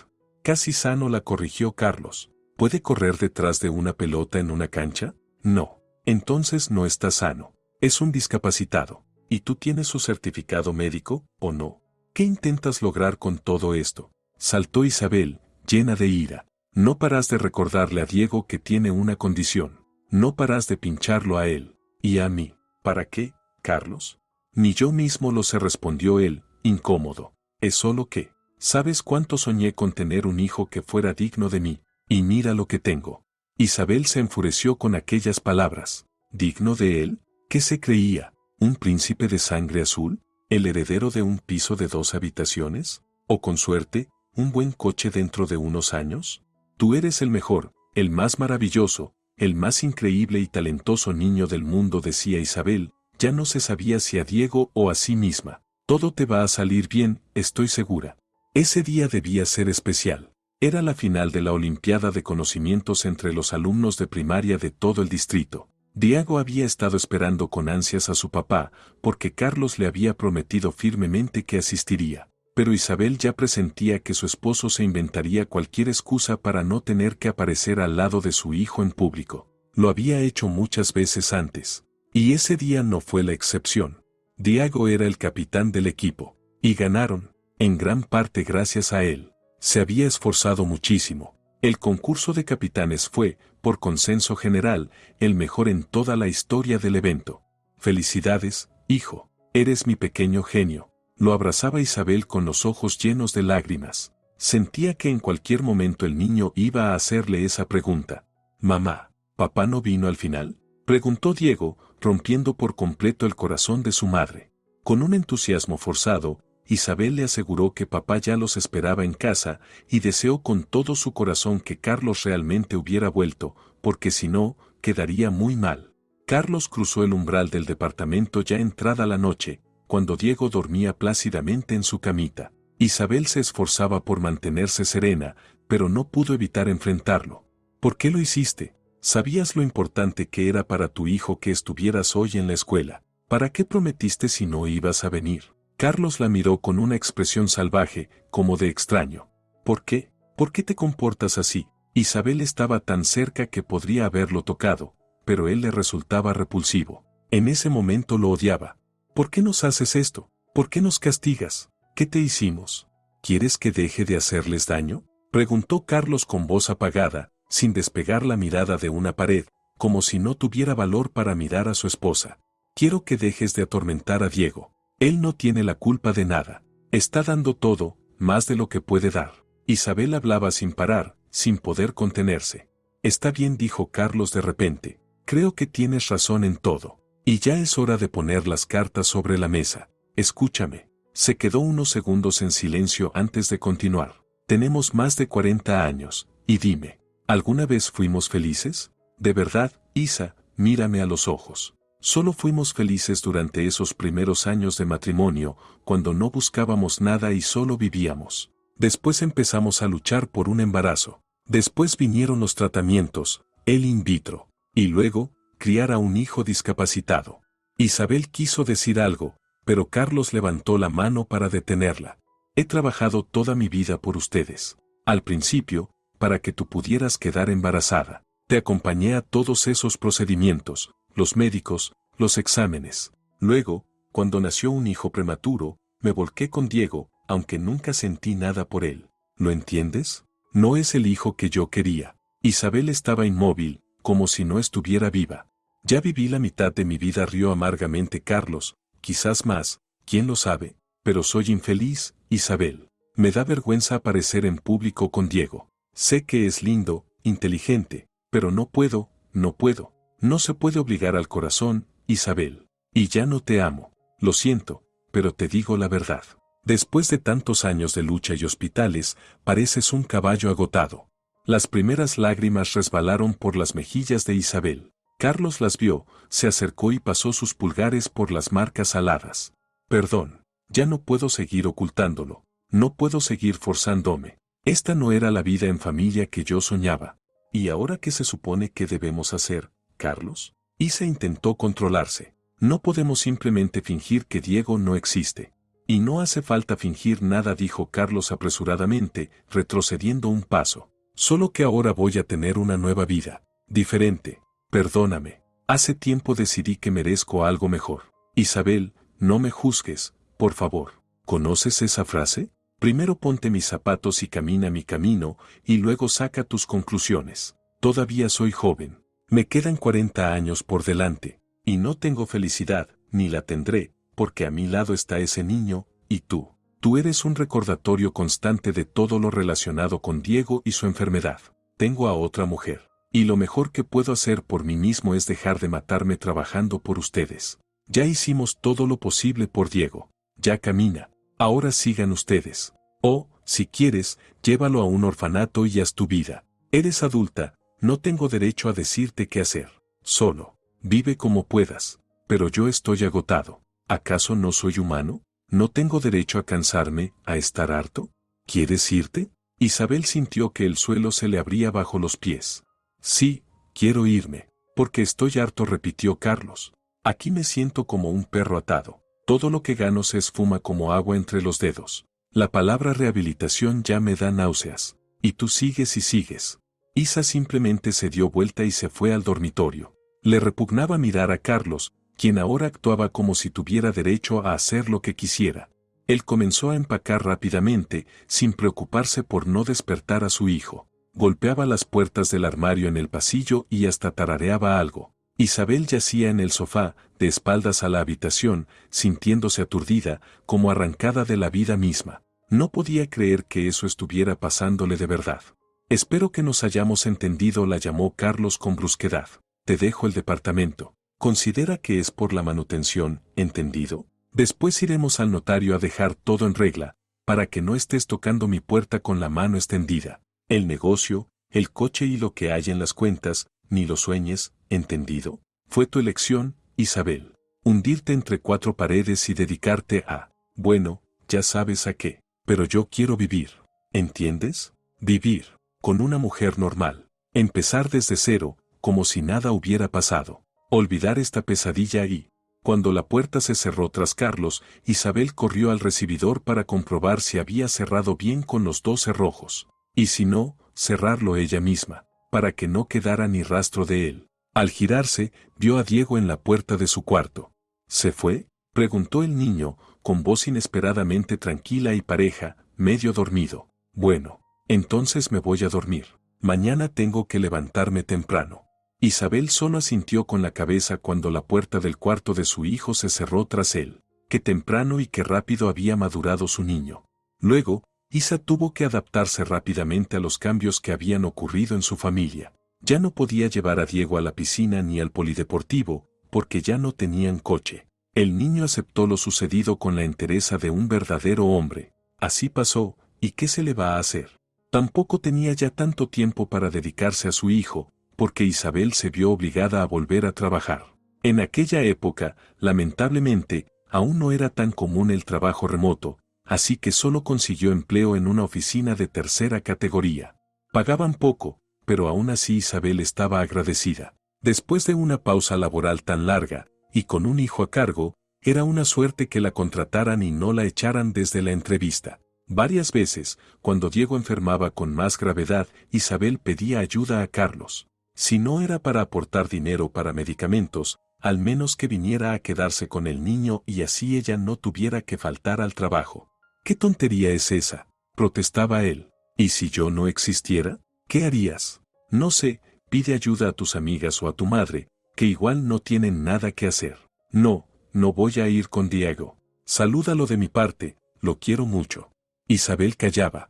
Casi sano, la corrigió Carlos. ¿Puede correr detrás de una pelota en una cancha? No. Entonces no está sano. Es un discapacitado. ¿Y tú tienes su certificado médico, o no? ¿Qué intentas lograr con todo esto? Saltó Isabel, llena de ira. No paras de recordarle a Diego que tiene una condición. No paras de pincharlo a él. ¿Y a mí? ¿Para qué, Carlos? Ni yo mismo lo sé, respondió él, incómodo. Es solo que, ¿sabes cuánto soñé con tener un hijo que fuera digno de mí? Y mira lo que tengo. Isabel se enfureció con aquellas palabras. ¿Digno de él? ¿Qué se creía? ¿Un príncipe de sangre azul? ¿El heredero de un piso de 2 habitaciones? ¿O con suerte, un buen coche dentro de unos años? Tú eres el mejor, el más maravilloso, el más increíble y talentoso niño del mundo, decía Isabel. Ya no se sabía si a Diego o a sí misma. Todo te va a salir bien, estoy segura. Ese día debía ser especial. Era la final de la Olimpiada de Conocimientos entre los alumnos de primaria de todo el distrito. Diego había estado esperando con ansias a su papá, porque Carlos le había prometido firmemente que asistiría. Pero Isabel ya presentía que su esposo se inventaría cualquier excusa para no tener que aparecer al lado de su hijo en público. Lo había hecho muchas veces antes. Y ese día no fue la excepción. Diego era el capitán del equipo. Y ganaron, en gran parte gracias a él. Se había esforzado muchísimo. El concurso de capitanes fue, por consenso general, el mejor en toda la historia del evento. Felicidades, hijo. Eres mi pequeño genio. Lo abrazaba Isabel con los ojos llenos de lágrimas. Sentía que en cualquier momento el niño iba a hacerle esa pregunta. «Mamá, ¿papá no vino al final?», preguntó Diego, rompiendo por completo el corazón de su madre. Con un entusiasmo forzado, Isabel le aseguró que papá ya los esperaba en casa y deseó con todo su corazón que Carlos realmente hubiera vuelto, porque si no, quedaría muy mal. Carlos cruzó el umbral del departamento ya entrada la noche, cuando Diego dormía plácidamente en su camita. Isabel se esforzaba por mantenerse serena, pero no pudo evitar enfrentarlo. «¿Por qué lo hiciste? Sabías lo importante que era para tu hijo que estuvieras hoy en la escuela. ¿Para qué prometiste si no ibas a venir? Carlos la miró con una expresión salvaje, como de extraño. ¿Por qué? ¿Por qué te comportas así? Isabel estaba tan cerca que podría haberlo tocado, pero él le resultaba repulsivo. En ese momento lo odiaba. ¿Por qué nos haces esto? ¿Por qué nos castigas? ¿Qué te hicimos? ¿Quieres que deje de hacerles daño? Preguntó Carlos con voz apagada, sin despegar la mirada de una pared, como si no tuviera valor para mirar a su esposa. Quiero que dejes de atormentar a Diego. Él no tiene la culpa de nada. Está dando todo, más de lo que puede dar. Isabel hablaba sin parar, sin poder contenerse. Está bien, dijo Carlos de repente. Creo que tienes razón en todo. Y ya es hora de poner las cartas sobre la mesa. Escúchame. Se quedó unos segundos en silencio antes de continuar. Tenemos más de 40 años, y dime, ¿alguna vez fuimos felices? De verdad, Isa, mírame a los ojos. Solo fuimos felices durante esos primeros años de matrimonio, cuando no buscábamos nada y solo vivíamos. Después empezamos a luchar por un embarazo. Después vinieron los tratamientos, el in vitro. Y luego, criar a un hijo discapacitado. Isabel quiso decir algo, pero Carlos levantó la mano para detenerla. He trabajado toda mi vida por ustedes. Al principio, para que tú pudieras quedar embarazada. Te acompañé a todos esos procedimientos, los médicos, los exámenes. Luego, cuando nació un hijo prematuro, me volqué con Diego, aunque nunca sentí nada por él. ¿Lo entiendes? No es el hijo que yo quería. Isabel estaba inmóvil, como si no estuviera viva. Ya viví la mitad de mi vida, rió amargamente Carlos, quizás más, quién lo sabe, pero soy infeliz, Isabel. Me da vergüenza aparecer en público con Diego. Sé que es lindo, inteligente, pero no puedo. No se puede obligar al corazón, Isabel. Y ya no te amo. Lo siento, pero te digo la verdad. Después de tantos años de lucha y hospitales, pareces un caballo agotado. Las primeras lágrimas resbalaron por las mejillas de Isabel. Carlos las vio, se acercó y pasó sus pulgares por las marcas aladas. Perdón, ya no puedo seguir ocultándolo. No puedo seguir forzándome. Esta no era la vida en familia que yo soñaba. ¿Y ahora qué se supone que debemos hacer, Carlos? Isa intentó controlarse. No podemos simplemente fingir que Diego no existe. Y no hace falta fingir nada, dijo Carlos apresuradamente, retrocediendo un paso. Solo que ahora voy a tener una nueva vida. Diferente. Perdóname. Hace tiempo decidí que merezco algo mejor. Isabel, no me juzgues, por favor. ¿Conoces esa frase? Primero ponte mis zapatos y camina mi camino, y luego saca tus conclusiones. Todavía soy joven. Me quedan 40 años por delante, y no tengo felicidad, ni la tendré, porque a mi lado está ese niño, y tú. Tú eres un recordatorio constante de todo lo relacionado con Diego y su enfermedad. Tengo a otra mujer. Y lo mejor que puedo hacer por mí mismo es dejar de matarme trabajando por ustedes. Ya hicimos todo lo posible por Diego. Ya camina. Ahora sigan ustedes. O, si quieres, llévalo a un orfanato y haz tu vida. Eres adulta, no tengo derecho a decirte qué hacer. Solo, vive como puedas. Pero yo estoy agotado. ¿Acaso no soy humano? ¿No tengo derecho a cansarme, a estar harto? ¿Quieres irte? Isabel sintió que el suelo se le abría bajo los pies. Sí, quiero irme, porque estoy harto, repitió Carlos. Aquí me siento como un perro atado. Todo lo que gano se esfuma como agua entre los dedos. La palabra rehabilitación ya me da náuseas. Y tú sigues y sigues. Isa simplemente se dio vuelta y se fue al dormitorio. Le repugnaba mirar a Carlos, quien ahora actuaba como si tuviera derecho a hacer lo que quisiera. Él comenzó a empacar rápidamente, sin preocuparse por no despertar a su hijo. Golpeaba las puertas del armario en el pasillo y hasta tarareaba algo. Isabel yacía en el sofá, de espaldas a la habitación, sintiéndose aturdida, como arrancada de la vida misma. No podía creer que eso estuviera pasándole de verdad. Espero que nos hayamos entendido, la llamó Carlos con brusquedad. Te dejo el departamento. Considera que es por la manutención, ¿entendido? Después iremos al notario a dejar todo en regla, para que no estés tocando mi puerta con la mano extendida. El negocio, el coche y lo que hay en las cuentas, ni lo sueñes, ¿entendido? Fue tu elección, Isabel. Hundirte entre cuatro paredes y dedicarte a, bueno, ya sabes a qué. Pero yo quiero vivir. ¿Entiendes? Vivir. Con una mujer normal. Empezar desde cero, como si nada hubiera pasado. Olvidar esta pesadilla y, cuando la puerta se cerró tras Carlos, Isabel corrió al recibidor para comprobar si había cerrado bien con los 2 cerrojos. Y si no, cerrarlo ella misma, para que no quedara ni rastro de él. Al girarse, vio a Diego en la puerta de su cuarto. ¿Se fue?, preguntó el niño, con voz inesperadamente tranquila y pareja, medio dormido. Bueno, entonces me voy a dormir. Mañana tengo que levantarme temprano. Isabel solo asintió con la cabeza cuando la puerta del cuarto de su hijo se cerró tras él. Qué temprano y qué rápido había madurado su niño. Luego, Isa tuvo que adaptarse rápidamente a los cambios que habían ocurrido en su familia. Ya no podía llevar a Diego a la piscina ni al polideportivo, porque ya no tenían coche. El niño aceptó lo sucedido con la entereza de un verdadero hombre. Así pasó, ¿y qué se le va a hacer? Tampoco tenía ya tanto tiempo para dedicarse a su hijo, porque Isabel se vio obligada a volver a trabajar. En aquella época, lamentablemente, aún no era tan común el trabajo remoto, así que solo consiguió empleo en una oficina de tercera categoría. Pagaban poco, pero aún así Isabel estaba agradecida. Después de una pausa laboral tan larga, y con un hijo a cargo, era una suerte que la contrataran y no la echaran desde la entrevista. Varias veces, cuando Diego enfermaba con más gravedad, Isabel pedía ayuda a Carlos. Si no era para aportar dinero para medicamentos, al menos que viniera a quedarse con el niño y así ella no tuviera que faltar al trabajo. ¿Qué tontería es esa?, protestaba él. ¿Y si yo no existiera? ¿Qué harías? No sé, pide ayuda a tus amigas o a tu madre, que igual no tienen nada que hacer. No, no voy a ir con Diego. Salúdalo de mi parte, lo quiero mucho. Isabel callaba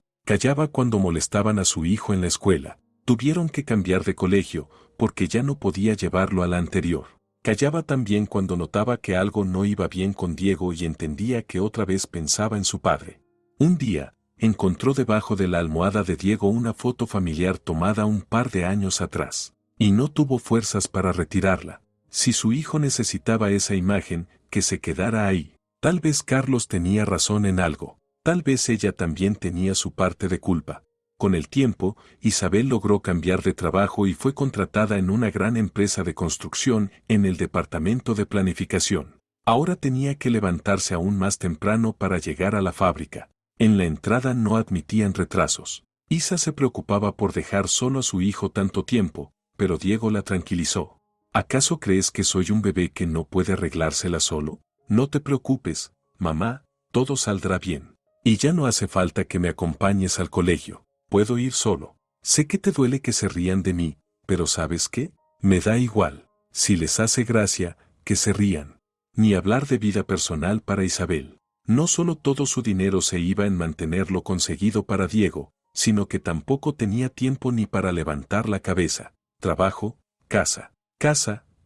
cuando molestaban a su hijo en la escuela. Tuvieron que cambiar de colegio, porque ya no podía llevarlo a la anterior. Callaba también cuando notaba que algo no iba bien con Diego y entendía que otra vez pensaba en su padre. Un día, encontró debajo de la almohada de Diego una foto familiar tomada un par de años atrás, y no tuvo fuerzas para retirarla. Si su hijo necesitaba esa imagen, que se quedara ahí. Tal vez Carlos tenía razón en algo, tal vez ella también tenía su parte de culpa. Con el tiempo, Isabel logró cambiar de trabajo y fue contratada en una gran empresa de construcción en el departamento de planificación. Ahora tenía que levantarse aún más temprano para llegar a la fábrica. En la entrada no admitían retrasos. Isa se preocupaba por dejar solo a su hijo tanto tiempo, pero Diego la tranquilizó. ¿Acaso crees que soy un bebé que no puede arreglársela solo? No te preocupes, mamá, todo saldrá bien. Y ya no hace falta que me acompañes al colegio. Puedo ir solo. Sé que te duele que se rían de mí, pero ¿sabes qué? Me da igual. Si les hace gracia, que se rían. Ni hablar de vida personal para Isabel. No solo todo su dinero se iba en mantenerlo conseguido para Diego, sino que tampoco tenía tiempo ni para levantar la cabeza. Trabajo, casa,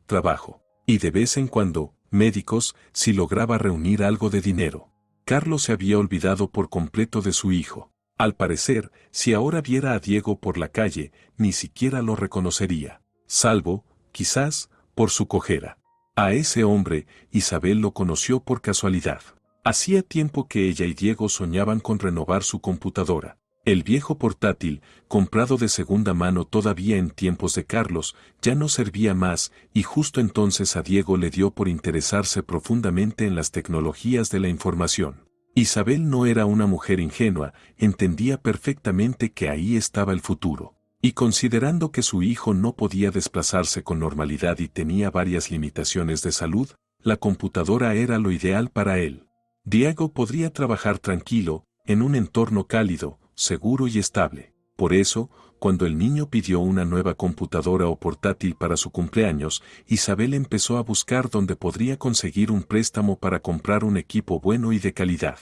trabajo. Y de vez en cuando, médicos, si lograba reunir algo de dinero. Carlos se había olvidado por completo de su hijo. Al parecer, si ahora viera a Diego por la calle, ni siquiera lo reconocería. Salvo, quizás, por su cojera. A ese hombre, Isabel lo conoció por casualidad. Hacía tiempo que ella y Diego soñaban con renovar su computadora. El viejo portátil, comprado de segunda mano todavía en tiempos de Carlos, ya no servía más, y justo entonces a Diego le dio por interesarse profundamente en las tecnologías de la información. Isabel no era una mujer ingenua, entendía perfectamente que ahí estaba el futuro. Y considerando que su hijo no podía desplazarse con normalidad y tenía varias limitaciones de salud, la computadora era lo ideal para él. Diego podría trabajar tranquilo, en un entorno cálido, seguro y estable. Por eso, cuando el niño pidió una nueva computadora o portátil para su cumpleaños, Isabel empezó a buscar dónde podría conseguir un préstamo para comprar un equipo bueno y de calidad.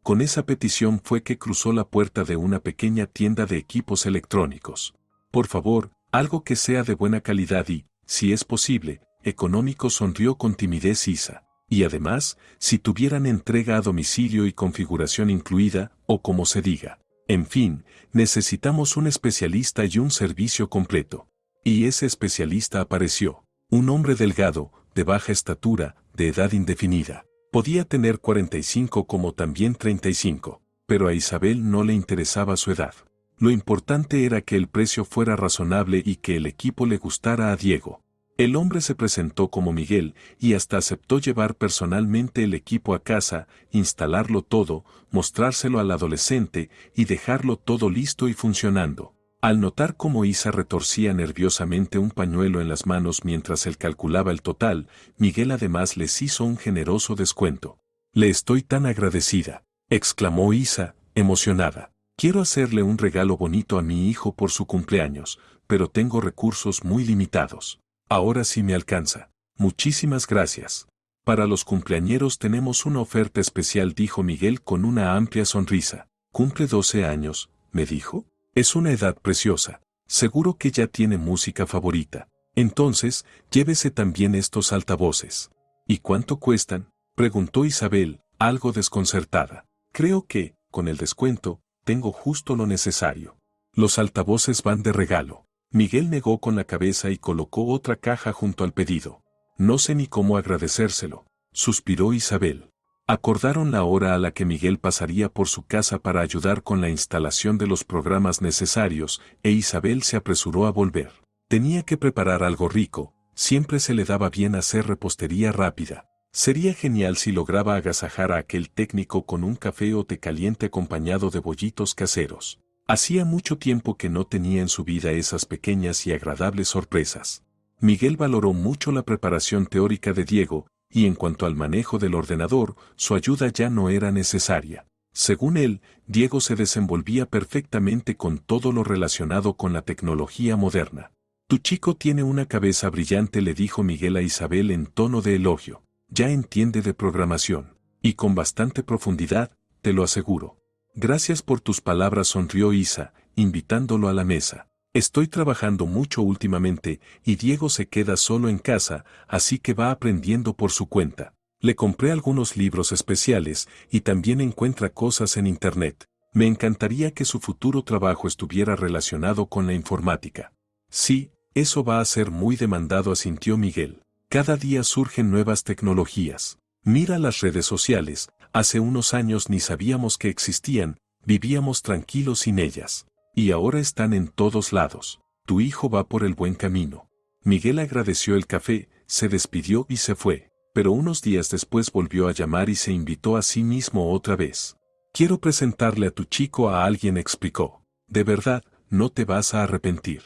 Con esa petición fue que cruzó la puerta de una pequeña tienda de equipos electrónicos. Por favor, algo que sea de buena calidad y, si es posible, económico, sonrió con timidez Isa. Y además, si tuvieran entrega a domicilio y configuración incluida, o como se diga. En fin, necesitamos un especialista y un servicio completo. Y ese especialista apareció. Un hombre delgado, de baja estatura, de edad indefinida. Podía tener 45 como también 35, pero a Isabel no le interesaba su edad. Lo importante era que el precio fuera razonable y que el equipo le gustara a Diego. El hombre se presentó como Miguel y hasta aceptó llevar personalmente el equipo a casa, instalarlo todo, mostrárselo al adolescente y dejarlo todo listo y funcionando. Al notar cómo Isa retorcía nerviosamente un pañuelo en las manos mientras él calculaba el total, Miguel además les hizo un generoso descuento. «Le estoy tan agradecida», exclamó Isa, emocionada. «Quiero hacerle un regalo bonito a mi hijo por su cumpleaños, pero tengo recursos muy limitados. Ahora sí me alcanza. Muchísimas gracias. Para los cumpleañeros tenemos una oferta especial», dijo Miguel con una amplia sonrisa. «Cumple 12 años», me dijo. «Es una edad preciosa. Seguro que ya tiene música favorita. Entonces, llévese también estos altavoces». «¿Y cuánto cuestan?», preguntó Isabel, algo desconcertada. «Creo que, con el descuento, tengo justo lo necesario. Los altavoces van de regalo». Miguel negó con la cabeza y colocó otra caja junto al pedido. «No sé ni cómo agradecérselo», suspiró Isabel. Acordaron la hora a la que Miguel pasaría por su casa para ayudar con la instalación de los programas necesarios, e Isabel se apresuró a volver. Tenía que preparar algo rico, siempre se le daba bien hacer repostería rápida. Sería genial si lograba agasajar a aquel técnico con un café o té caliente acompañado de bollitos caseros. Hacía mucho tiempo que no tenía en su vida esas pequeñas y agradables sorpresas. Miguel valoró mucho la preparación teórica de Diego, y en cuanto al manejo del ordenador, su ayuda ya no era necesaria. Según él, Diego se desenvolvía perfectamente con todo lo relacionado con la tecnología moderna. «Tu chico tiene una cabeza brillante», le dijo Miguel a Isabel en tono de elogio. «Ya entiende de programación. Y con bastante profundidad, te lo aseguro». «Gracias por tus palabras», sonrió Isa, invitándolo a la mesa. «Estoy trabajando mucho últimamente y Diego se queda solo en casa, así que va aprendiendo por su cuenta. Le compré algunos libros especiales y también encuentra cosas en Internet. Me encantaría que su futuro trabajo estuviera relacionado con la informática». «Sí, eso va a ser muy demandado», asintió Miguel. «Cada día surgen nuevas tecnologías. Mira las redes sociales, hace unos años ni sabíamos que existían, vivíamos tranquilos sin ellas. Y ahora están en todos lados. Tu hijo va por el buen camino». Miguel agradeció el café, se despidió y se fue, pero unos días después volvió a llamar y se invitó a sí mismo otra vez. «Quiero presentarle a tu chico a alguien», explicó. «De verdad, no te vas a arrepentir».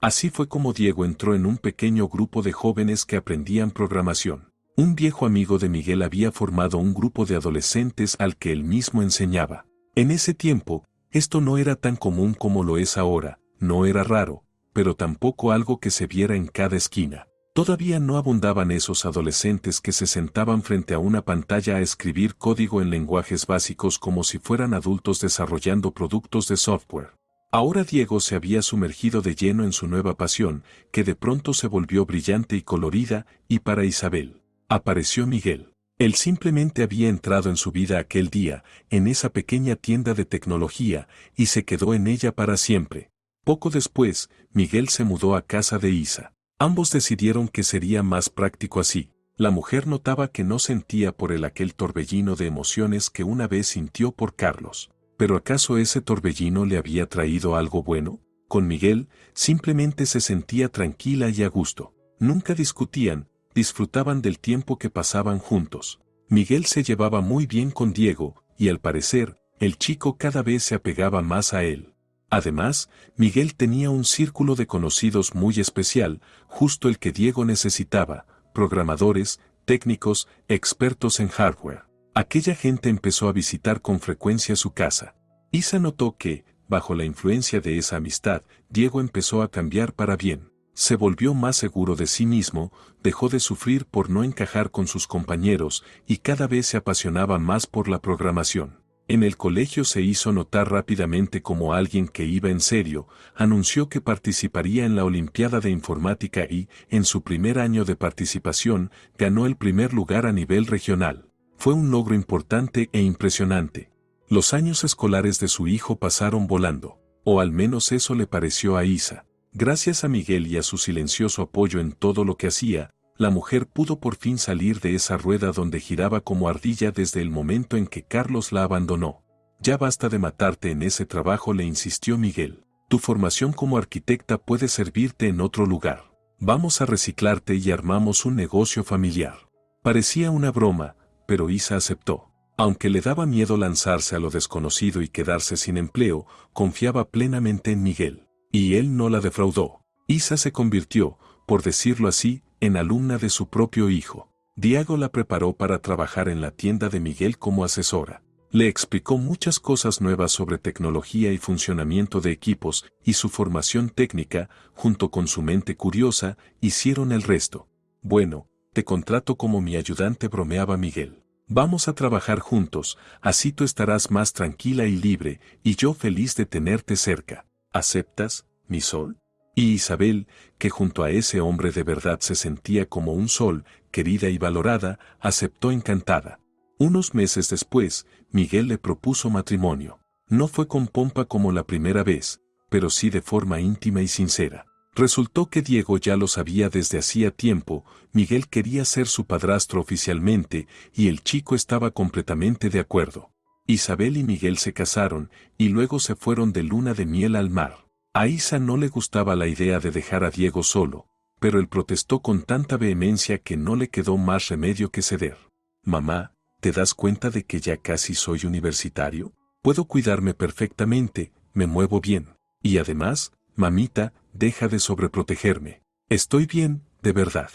Así fue como Diego entró en un pequeño grupo de jóvenes que aprendían programación. Un viejo amigo de Miguel había formado un grupo de adolescentes al que él mismo enseñaba. En ese tiempo, esto no era tan común como lo es ahora, no era raro, pero tampoco algo que se viera en cada esquina. Todavía no abundaban esos adolescentes que se sentaban frente a una pantalla a escribir código en lenguajes básicos como si fueran adultos desarrollando productos de software. Ahora Diego se había sumergido de lleno en su nueva pasión, que de pronto se volvió brillante y colorida, y para Isabel, apareció Miguel. Él simplemente había entrado en su vida aquel día, en esa pequeña tienda de tecnología, y se quedó en ella para siempre. Poco después, Miguel se mudó a casa de Isa. Ambos decidieron que sería más práctico así. La mujer notaba que no sentía por él aquel torbellino de emociones que una vez sintió por Carlos. ¿Pero acaso ese torbellino le había traído algo bueno? Con Miguel, simplemente se sentía tranquila y a gusto. Nunca discutían, disfrutaban del tiempo que pasaban juntos. Miguel se llevaba muy bien con Diego, y al parecer, el chico cada vez se apegaba más a él. Además, Miguel tenía un círculo de conocidos muy especial, justo el que Diego necesitaba: programadores, técnicos, expertos en hardware. Aquella gente empezó a visitar con frecuencia su casa. Isa notó que, bajo la influencia de esa amistad, Diego empezó a cambiar para bien. Se volvió más seguro de sí mismo, dejó de sufrir por no encajar con sus compañeros y cada vez se apasionaba más por la programación. En el colegio se hizo notar rápidamente como alguien que iba en serio, anunció que participaría en la Olimpiada de Informática y, en su primer año de participación, ganó el primer lugar a nivel regional. Fue un logro importante e impresionante. Los años escolares de su hijo pasaron volando, o al menos eso le pareció a Isa. Gracias a Miguel y a su silencioso apoyo en todo lo que hacía, la mujer pudo por fin salir de esa rueda donde giraba como ardilla desde el momento en que Carlos la abandonó. Ya basta de matarte en ese trabajo, le insistió Miguel. Tu formación como arquitecta puede servirte en otro lugar. Vamos a reciclarte y armamos un negocio familiar. Parecía una broma, pero Isa aceptó. Aunque le daba miedo lanzarse a lo desconocido y quedarse sin empleo, confiaba plenamente en Miguel. Y él no la defraudó. Isa se convirtió, por decirlo así, en alumna de su propio hijo. Diego la preparó para trabajar en la tienda de Miguel como asesora. Le explicó muchas cosas nuevas sobre tecnología y funcionamiento de equipos, y su formación técnica, junto con su mente curiosa, hicieron el resto. Bueno, te contrato como mi ayudante, bromeaba Miguel. Vamos a trabajar juntos, así tú estarás más tranquila y libre, y yo feliz de tenerte cerca. ¿Aceptas, mi sol? Y Isabel, que junto a ese hombre de verdad se sentía como un sol, querida y valorada, aceptó encantada. Unos meses después, Miguel le propuso matrimonio. No fue con pompa como la primera vez, pero sí de forma íntima y sincera. Resultó que Diego ya lo sabía desde hacía tiempo. Miguel quería ser su padrastro oficialmente, y el chico estaba completamente de acuerdo. Isabel y Miguel se casaron, y luego se fueron de luna de miel al mar. A Isa no le gustaba la idea de dejar a Diego solo, pero él protestó con tanta vehemencia que no le quedó más remedio que ceder. Mamá, ¿te das cuenta de que ya casi soy universitario? Puedo cuidarme perfectamente, me muevo bien. Y además, mamita, deja de sobreprotegerme. Estoy bien, de verdad.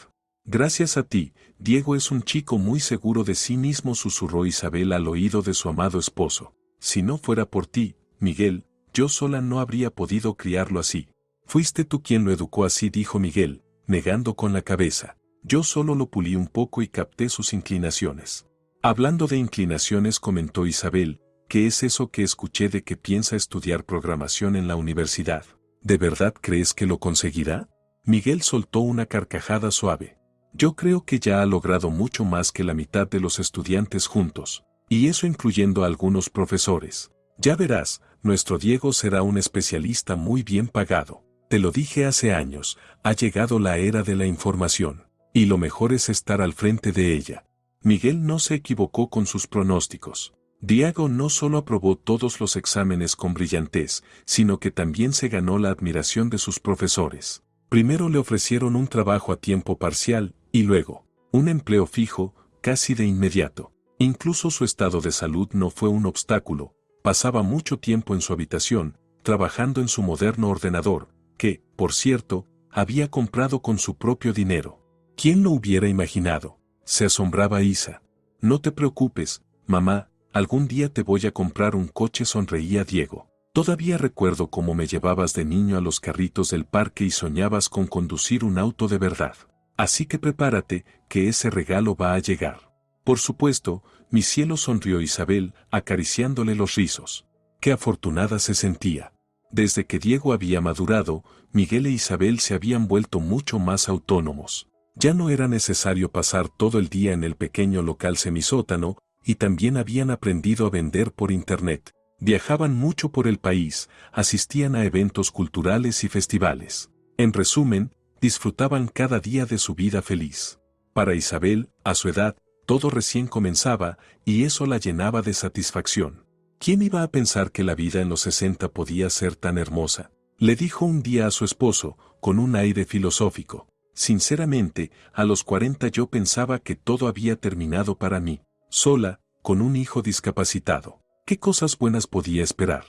Gracias a ti, Diego es un chico muy seguro de sí mismo, susurró Isabel al oído de su amado esposo. Si no fuera por ti, Miguel, yo sola no habría podido criarlo así. Fuiste tú quien lo educó así, dijo Miguel, negando con la cabeza. Yo solo lo pulí un poco y capté sus inclinaciones. Hablando de inclinaciones, comentó Isabel, ¿qué es eso que escuché de que piensa estudiar programación en la universidad? ¿De verdad crees que lo conseguirá? Miguel soltó una carcajada suave. Yo creo que ya ha logrado mucho más que la mitad de los estudiantes juntos, y eso incluyendo a algunos profesores. Ya verás, nuestro Diego será un especialista muy bien pagado. Te lo dije hace años, ha llegado la era de la información, y lo mejor es estar al frente de ella. Miguel no se equivocó con sus pronósticos. Diego no solo aprobó todos los exámenes con brillantez, sino que también se ganó la admiración de sus profesores. Primero le ofrecieron un trabajo a tiempo parcial, y luego, un empleo fijo, casi de inmediato. Incluso su estado de salud no fue un obstáculo. Pasaba mucho tiempo en su habitación, trabajando en su moderno ordenador, que, por cierto, había comprado con su propio dinero. ¿Quién lo hubiera imaginado? Se asombraba Isa. No te preocupes, mamá, algún día te voy a comprar un coche, sonreía Diego. Todavía recuerdo cómo me llevabas de niño a los carritos del parque y soñabas con conducir un auto de verdad. Así que prepárate, que ese regalo va a llegar. Por supuesto, mi cielo, sonrió Isabel, acariciándole los rizos. Qué afortunada se sentía. Desde que Diego había madurado, Miguel e Isabel se habían vuelto mucho más autónomos. Ya no era necesario pasar todo el día en el pequeño local semisótano, y también habían aprendido a vender por internet. Viajaban mucho por el país, asistían a eventos culturales y festivales. En resumen, disfrutaban cada día de su vida feliz. Para Isabel, a su edad, todo recién comenzaba, y eso la llenaba de satisfacción. ¿Quién iba a pensar que la vida en los 60 podía ser tan hermosa? Le dijo un día a su esposo, con un aire filosófico. Sinceramente, a los 40 yo pensaba que todo había terminado para mí. Sola, con un hijo discapacitado. ¿Qué cosas buenas podía esperar?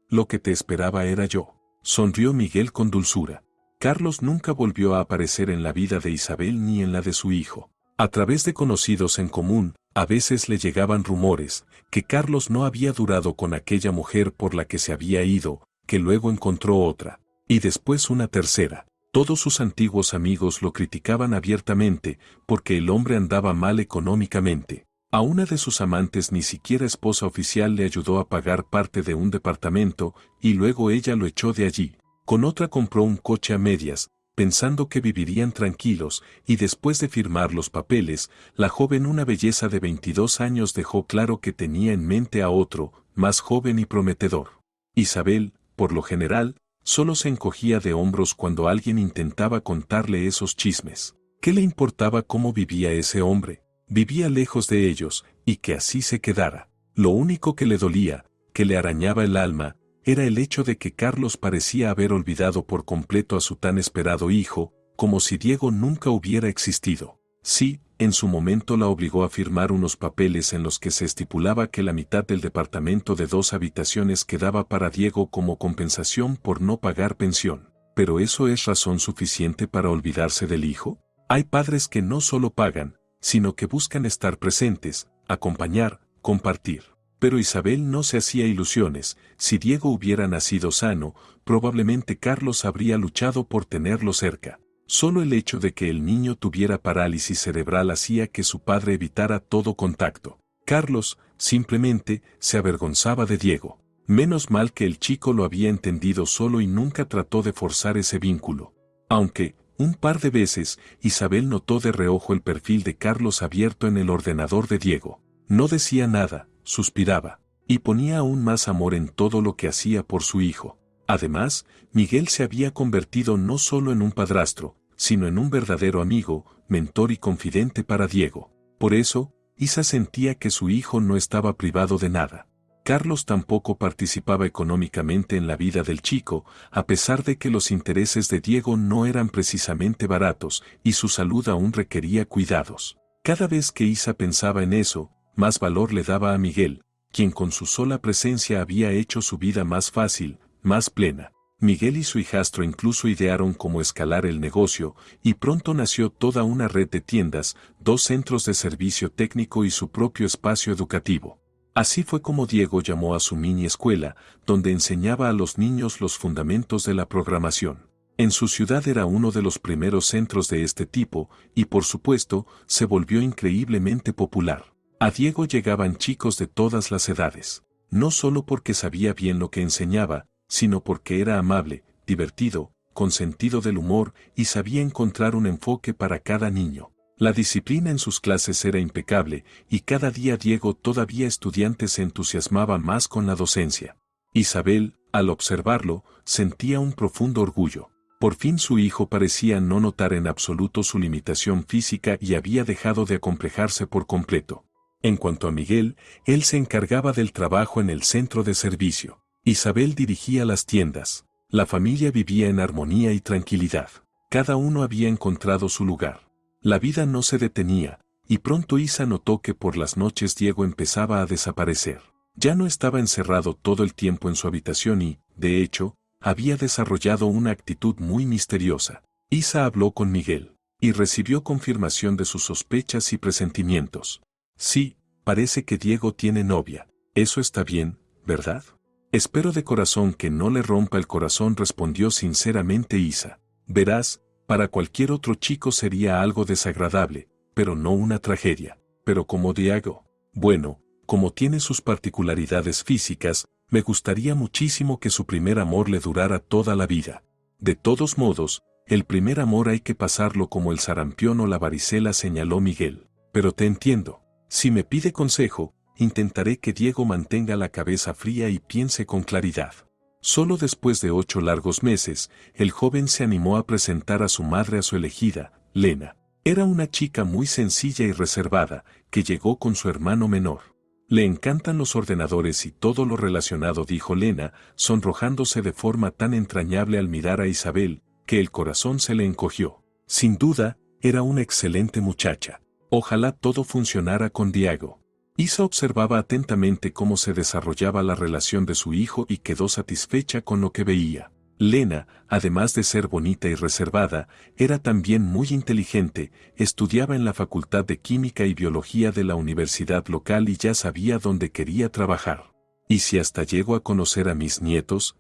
Lo que te esperaba era yo. Sonrió Miguel con dulzura. Carlos nunca volvió a aparecer en la vida de Isabel ni en la de su hijo. A través de conocidos en común, a veces le llegaban rumores, que Carlos no había durado con aquella mujer por la que se había ido, que luego encontró otra, y después una tercera. Todos sus antiguos amigos lo criticaban abiertamente, porque el hombre andaba mal económicamente. A una de sus amantes, ni siquiera esposa oficial, le ayudó a pagar parte de un departamento, y luego ella lo echó de allí. Con otra compró un coche a medias, pensando que vivirían tranquilos, y después de firmar los papeles, la joven, una belleza de 22 años, dejó claro que tenía en mente a otro, más joven y prometedor. Isabel, por lo general, solo se encogía de hombros cuando alguien intentaba contarle esos chismes. ¿Qué le importaba cómo vivía ese hombre? Vivía lejos de ellos, y que así se quedara. Lo único que le dolía, que le arañaba el alma, era el hecho de que Carlos parecía haber olvidado por completo a su tan esperado hijo, como si Diego nunca hubiera existido. Sí, en su momento la obligó a firmar unos papeles en los que se estipulaba que la mitad del departamento de 2 habitaciones quedaba para Diego como compensación por no pagar pensión. ¿Pero eso es razón suficiente para olvidarse del hijo? Hay padres que no solo pagan, sino que buscan estar presentes, acompañar, compartir. Pero Isabel no se hacía ilusiones. Si Diego hubiera nacido sano, probablemente Carlos habría luchado por tenerlo cerca. Solo el hecho de que el niño tuviera parálisis cerebral hacía que su padre evitara todo contacto. Carlos, simplemente, se avergonzaba de Diego. Menos mal que el chico lo había entendido solo y nunca trató de forzar ese vínculo. Aunque, un par de veces, Isabel notó de reojo el perfil de Carlos abierto en el ordenador de Diego. No decía nada, suspiraba, y ponía aún más amor en todo lo que hacía por su hijo. Además, Miguel se había convertido no solo en un padrastro, sino en un verdadero amigo, mentor y confidente para Diego. Por eso, Isa sentía que su hijo no estaba privado de nada. Carlos tampoco participaba económicamente en la vida del chico, a pesar de que los intereses de Diego no eran precisamente baratos y su salud aún requería cuidados. Cada vez que Isa pensaba en eso, más valor le daba a Miguel, quien con su sola presencia había hecho su vida más fácil, más plena. Miguel y su hijastro incluso idearon cómo escalar el negocio, y pronto nació toda una red de tiendas, 2 centros de servicio técnico y su propio espacio educativo. Así fue como Diego llamó a su mini escuela, donde enseñaba a los niños los fundamentos de la programación. En su ciudad era uno de los primeros centros de este tipo, y por supuesto, se volvió increíblemente popular. A Diego llegaban chicos de todas las edades, no solo porque sabía bien lo que enseñaba, sino porque era amable, divertido, con sentido del humor y sabía encontrar un enfoque para cada niño. La disciplina en sus clases era impecable y cada día Diego todavía estudiante se entusiasmaba más con la docencia. Isabel, al observarlo, sentía un profundo orgullo. Por fin su hijo parecía no notar en absoluto su limitación física y había dejado de acomplejarse por completo. En cuanto a Miguel, él se encargaba del trabajo en el centro de servicio. Isabel dirigía las tiendas. La familia vivía en armonía y tranquilidad. Cada uno había encontrado su lugar. La vida no se detenía, y pronto Isa notó que por las noches Diego empezaba a desaparecer. Ya no estaba encerrado todo el tiempo en su habitación y, de hecho, había desarrollado una actitud muy misteriosa. Isa habló con Miguel, y recibió confirmación de sus sospechas y presentimientos. Sí, parece que Diego tiene novia. Eso está bien, ¿verdad? Espero de corazón que no le rompa el corazón, respondió sinceramente Isa. Verás, para cualquier otro chico sería algo desagradable, pero no una tragedia. Pero como Diego, bueno, como tiene sus particularidades físicas, me gustaría muchísimo que su primer amor le durara toda la vida. De todos modos, el primer amor hay que pasarlo como el sarampión o la varicela, señaló Miguel. Pero te entiendo. Si me pide consejo, intentaré que Diego mantenga la cabeza fría y piense con claridad. Solo después de 8 largos meses, el joven se animó a presentar a su madre a su elegida, Lena. Era una chica muy sencilla y reservada, que llegó con su hermano menor. Le encantan los ordenadores y todo lo relacionado, dijo Lena, sonrojándose de forma tan entrañable al mirar a Isabel, que el corazón se le encogió. Sin duda, era una excelente muchacha. Ojalá todo funcionara con Diego. Isa observaba atentamente cómo se desarrollaba la relación de su hijo y quedó satisfecha con lo que veía. Lena, además de ser bonita y reservada, era también muy inteligente, estudiaba en la Facultad de Química y Biología de la universidad local y ya sabía dónde quería trabajar. ¿Y si hasta llego a conocer a mis nietos,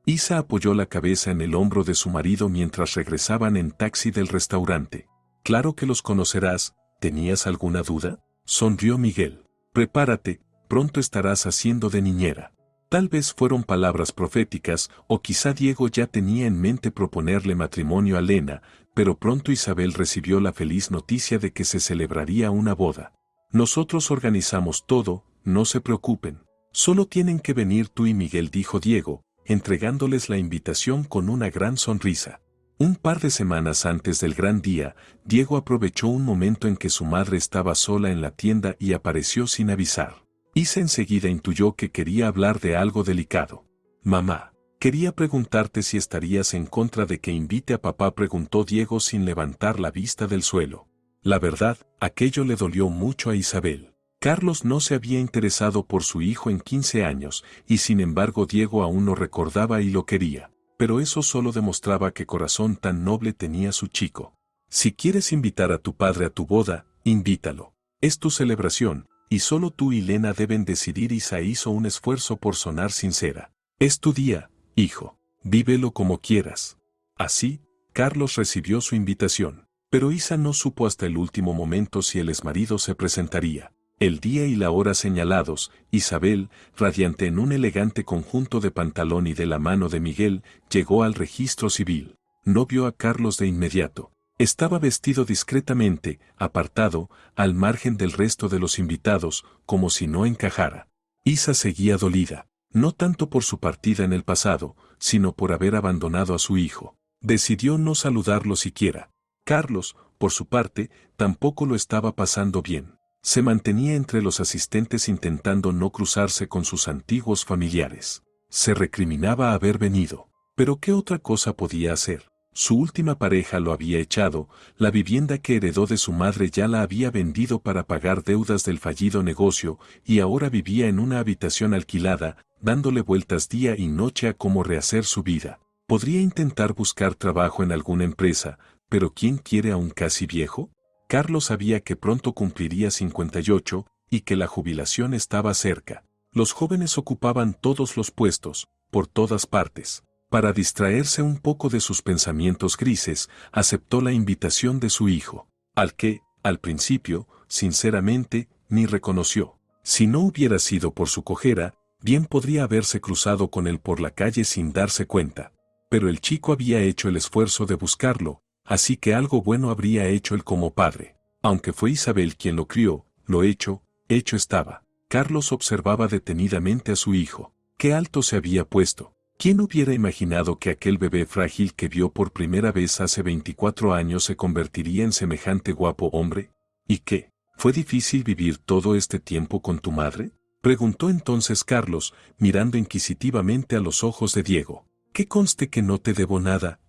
Isa apoyó la cabeza en el hombro de su marido mientras regresaban en taxi del restaurante. Claro que los conocerás, ¿tenías alguna duda? Sonrió Miguel. Prepárate, pronto estarás haciendo de niñera. Tal vez fueron palabras proféticas, o quizá Diego ya tenía en mente proponerle matrimonio a Lena, pero pronto Isabel recibió la feliz noticia de que se celebraría una boda. Nosotros organizamos todo, no se preocupen. Solo tienen que venir tú y Miguel, dijo Diego, entregándoles la invitación con una gran sonrisa. Un par de semanas antes del gran día, Diego aprovechó un momento en que su madre estaba sola en la tienda y apareció sin avisar. Isa enseguida intuyó que quería hablar de algo delicado. Mamá, quería preguntarte si estarías en contra de que invite a papá, preguntó Diego sin levantar la vista del suelo. La verdad, aquello le dolió mucho a Isabel. Carlos no se había interesado por su hijo en 15 años, y sin embargo Diego aún lo recordaba y lo quería. Pero eso solo demostraba qué corazón tan noble tenía su chico. Si quieres invitar a tu padre a tu boda, invítalo. Es tu celebración, y solo tú y Lena deben decidir. Isa hizo un esfuerzo por sonar sincera. Es tu día, hijo. Vívelo como quieras. Así, Carlos recibió su invitación. Pero Isa no supo hasta el último momento si el exmarido se presentaría. El día y la hora señalados, Isabel, radiante en un elegante conjunto de pantalón y de la mano de Miguel, llegó al registro civil. No vio a Carlos de inmediato. Estaba vestido discretamente, apartado, al margen del resto de los invitados, como si no encajara. Isa seguía dolida, no tanto por su partida en el pasado, sino por haber abandonado a su hijo. Decidió no saludarlo siquiera. Carlos, por su parte, tampoco lo estaba pasando bien. Se mantenía entre los asistentes intentando no cruzarse con sus antiguos familiares. Se recriminaba haber venido. Pero ¿qué otra cosa podía hacer? Su última pareja lo había echado, la vivienda que heredó de su madre ya la había vendido para pagar deudas del fallido negocio, y ahora vivía en una habitación alquilada, dándole vueltas día y noche a cómo rehacer su vida. Podría intentar buscar trabajo en alguna empresa, pero ¿quién quiere a un casi viejo? Carlos sabía que pronto cumpliría 58 y que la jubilación estaba cerca. Los jóvenes ocupaban todos los puestos, por todas partes. Para distraerse un poco de sus pensamientos grises, aceptó la invitación de su hijo, al que, al principio, sinceramente, ni reconoció. Si no hubiera sido por su cojera, bien podría haberse cruzado con él por la calle sin darse cuenta. Pero el chico había hecho el esfuerzo de buscarlo, así que algo bueno habría hecho él como padre. Aunque fue Isabel quien lo crió, lo hecho estaba. Carlos observaba detenidamente a su hijo. Qué alto se había puesto. ¿Quién hubiera imaginado que aquel bebé frágil que vio por primera vez hace 24 años se convertiría en semejante guapo hombre? ¿Y qué? ¿Fue difícil vivir todo este tiempo con tu madre? Preguntó entonces Carlos, mirando inquisitivamente a los ojos de Diego. Que conste que no te debo nada,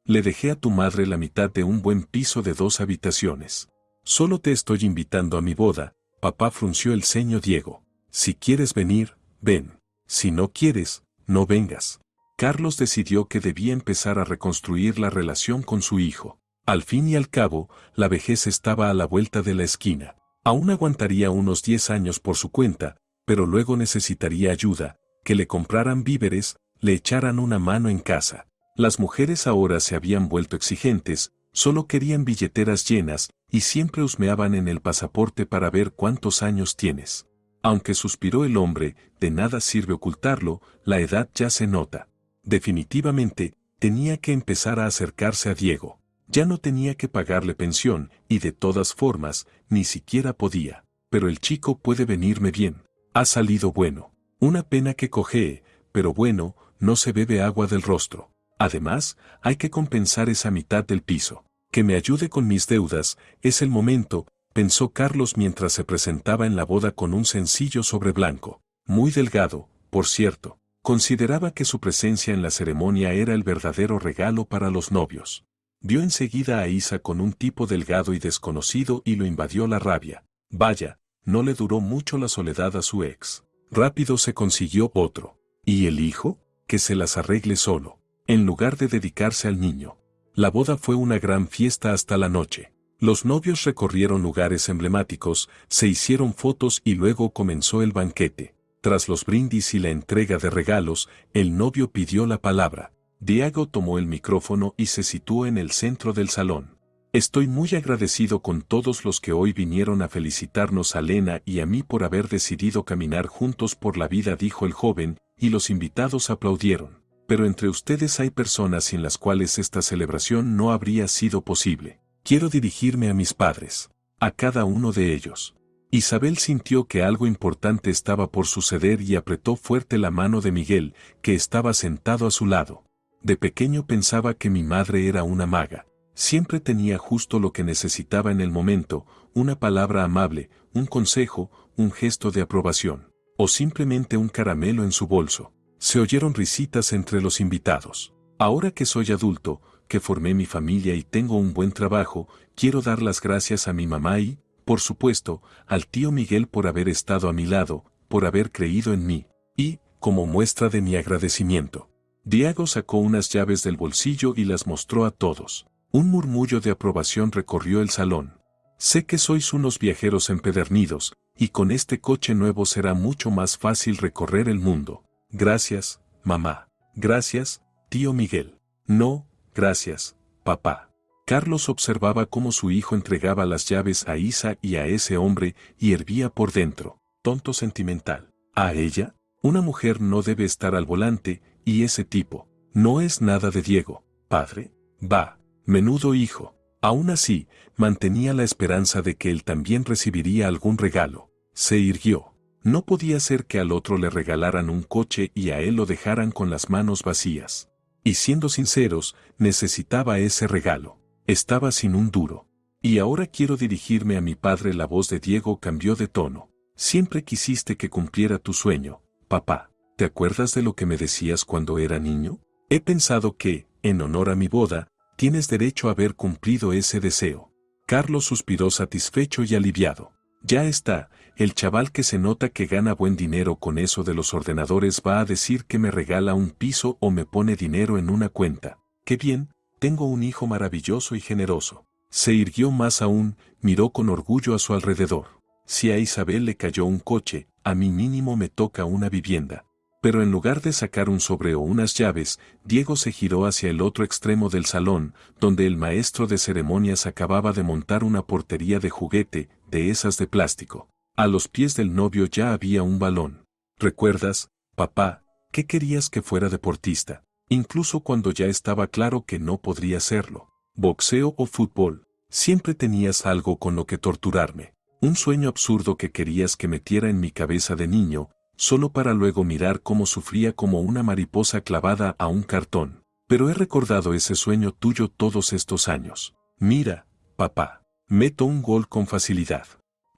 Le dejé a tu madre la mitad de un buen piso de 2 habitaciones. Solo te estoy invitando a mi boda. Papá frunció el ceño. Diego. Si quieres venir, ven. Si no quieres, no vengas. Carlos decidió que debía empezar a reconstruir la relación con su hijo. Al fin y al cabo, la vejez estaba a la vuelta de la esquina. Aún aguantaría unos 10 años por su cuenta, pero luego necesitaría ayuda, que le compraran víveres, le echaran una mano en casa. Las mujeres ahora se habían vuelto exigentes, solo querían billeteras llenas, y siempre husmeaban en el pasaporte para ver cuántos años tienes. Aunque suspiró el hombre, de nada sirve ocultarlo, la edad ya se nota. Definitivamente, tenía que empezar a acercarse a Diego. Ya no tenía que pagarle pensión, y de todas formas, ni siquiera podía. Pero el chico puede venirme bien. Ha salido bueno. Una pena que cojee, pero bueno, no se bebe agua del rostro. Además, hay que compensar esa mitad del piso. Que me ayude con mis deudas, es el momento, pensó Carlos mientras se presentaba en la boda con un sencillo sobre blanco. Muy delgado, por cierto. Consideraba que su presencia en la ceremonia era el verdadero regalo para los novios. Vio enseguida a Isa con un tipo delgado y desconocido y lo invadió la rabia. Vaya, no le duró mucho la soledad a su ex. Rápido se consiguió otro. ¿Y el hijo? Que se las arregle solo, en lugar de dedicarse al niño. La boda fue una gran fiesta hasta la noche. Los novios recorrieron lugares emblemáticos, se hicieron fotos y luego comenzó el banquete. Tras los brindis y la entrega de regalos, el novio pidió la palabra. Diego tomó el micrófono y se situó en el centro del salón. Estoy muy agradecido con todos los que hoy vinieron a felicitarnos a Lena y a mí por haber decidido caminar juntos por la vida, dijo el joven, y los invitados aplaudieron. Pero entre ustedes hay personas sin las cuales esta celebración no habría sido posible. Quiero dirigirme a mis padres, a cada uno de ellos. Isabel sintió que algo importante estaba por suceder y apretó fuerte la mano de Miguel, que estaba sentado a su lado. De pequeño pensaba que mi madre era una maga. Siempre tenía justo lo que necesitaba en el momento, una palabra amable, un consejo, un gesto de aprobación, o simplemente un caramelo en su bolso. Se oyeron risitas entre los invitados. Ahora que soy adulto, que formé mi familia y tengo un buen trabajo, quiero dar las gracias a mi mamá y, por supuesto, al tío Miguel por haber estado a mi lado, por haber creído en mí, y, como muestra de mi agradecimiento. Diego sacó unas llaves del bolsillo y las mostró a todos. Un murmullo de aprobación recorrió el salón. Sé que sois unos viajeros empedernidos, y con este coche nuevo será mucho más fácil recorrer el mundo. Gracias, mamá. Gracias, tío Miguel. No, gracias, papá. Carlos observaba cómo su hijo entregaba las llaves a Isa y a ese hombre y hervía por dentro. Tonto sentimental. ¿A ella? Una mujer no debe estar al volante, y ese tipo. No es nada de Diego, padre. Va, menudo hijo. Aún así, mantenía la esperanza de que él también recibiría algún regalo. Se irguió. No podía ser que al otro le regalaran un coche y a él lo dejaran con las manos vacías. Y siendo sinceros, necesitaba ese regalo. Estaba sin un duro. Y ahora quiero dirigirme a mi padre. La voz de Diego cambió de tono. Siempre quisiste que cumpliera tu sueño, papá. ¿Te acuerdas de lo que me decías cuando era niño? He pensado que, en honor a mi boda, tienes derecho a haber cumplido ese deseo. Carlos suspiró satisfecho y aliviado. Ya está, el chaval que se nota que gana buen dinero con eso de los ordenadores va a decir que me regala un piso o me pone dinero en una cuenta. ¡Qué bien! Tengo un hijo maravilloso y generoso. Se irguió más aún, miró con orgullo a su alrededor. Si a Isabel le cayó un coche, a mí mínimo me toca una vivienda. Pero en lugar de sacar un sobre o unas llaves, Diego se giró hacia el otro extremo del salón, donde el maestro de ceremonias acababa de montar una portería de juguete, de esas de plástico. A los pies del novio ya había un balón. ¿Recuerdas, papá, que querías que fuera deportista? Incluso cuando ya estaba claro que no podría serlo. Boxeo o fútbol. Siempre tenías algo con lo que torturarme. Un sueño absurdo que querías que metiera en mi cabeza de niño, solo para luego mirar cómo sufría como una mariposa clavada a un cartón. Pero he recordado ese sueño tuyo todos estos años. Mira, papá, meto un gol con facilidad.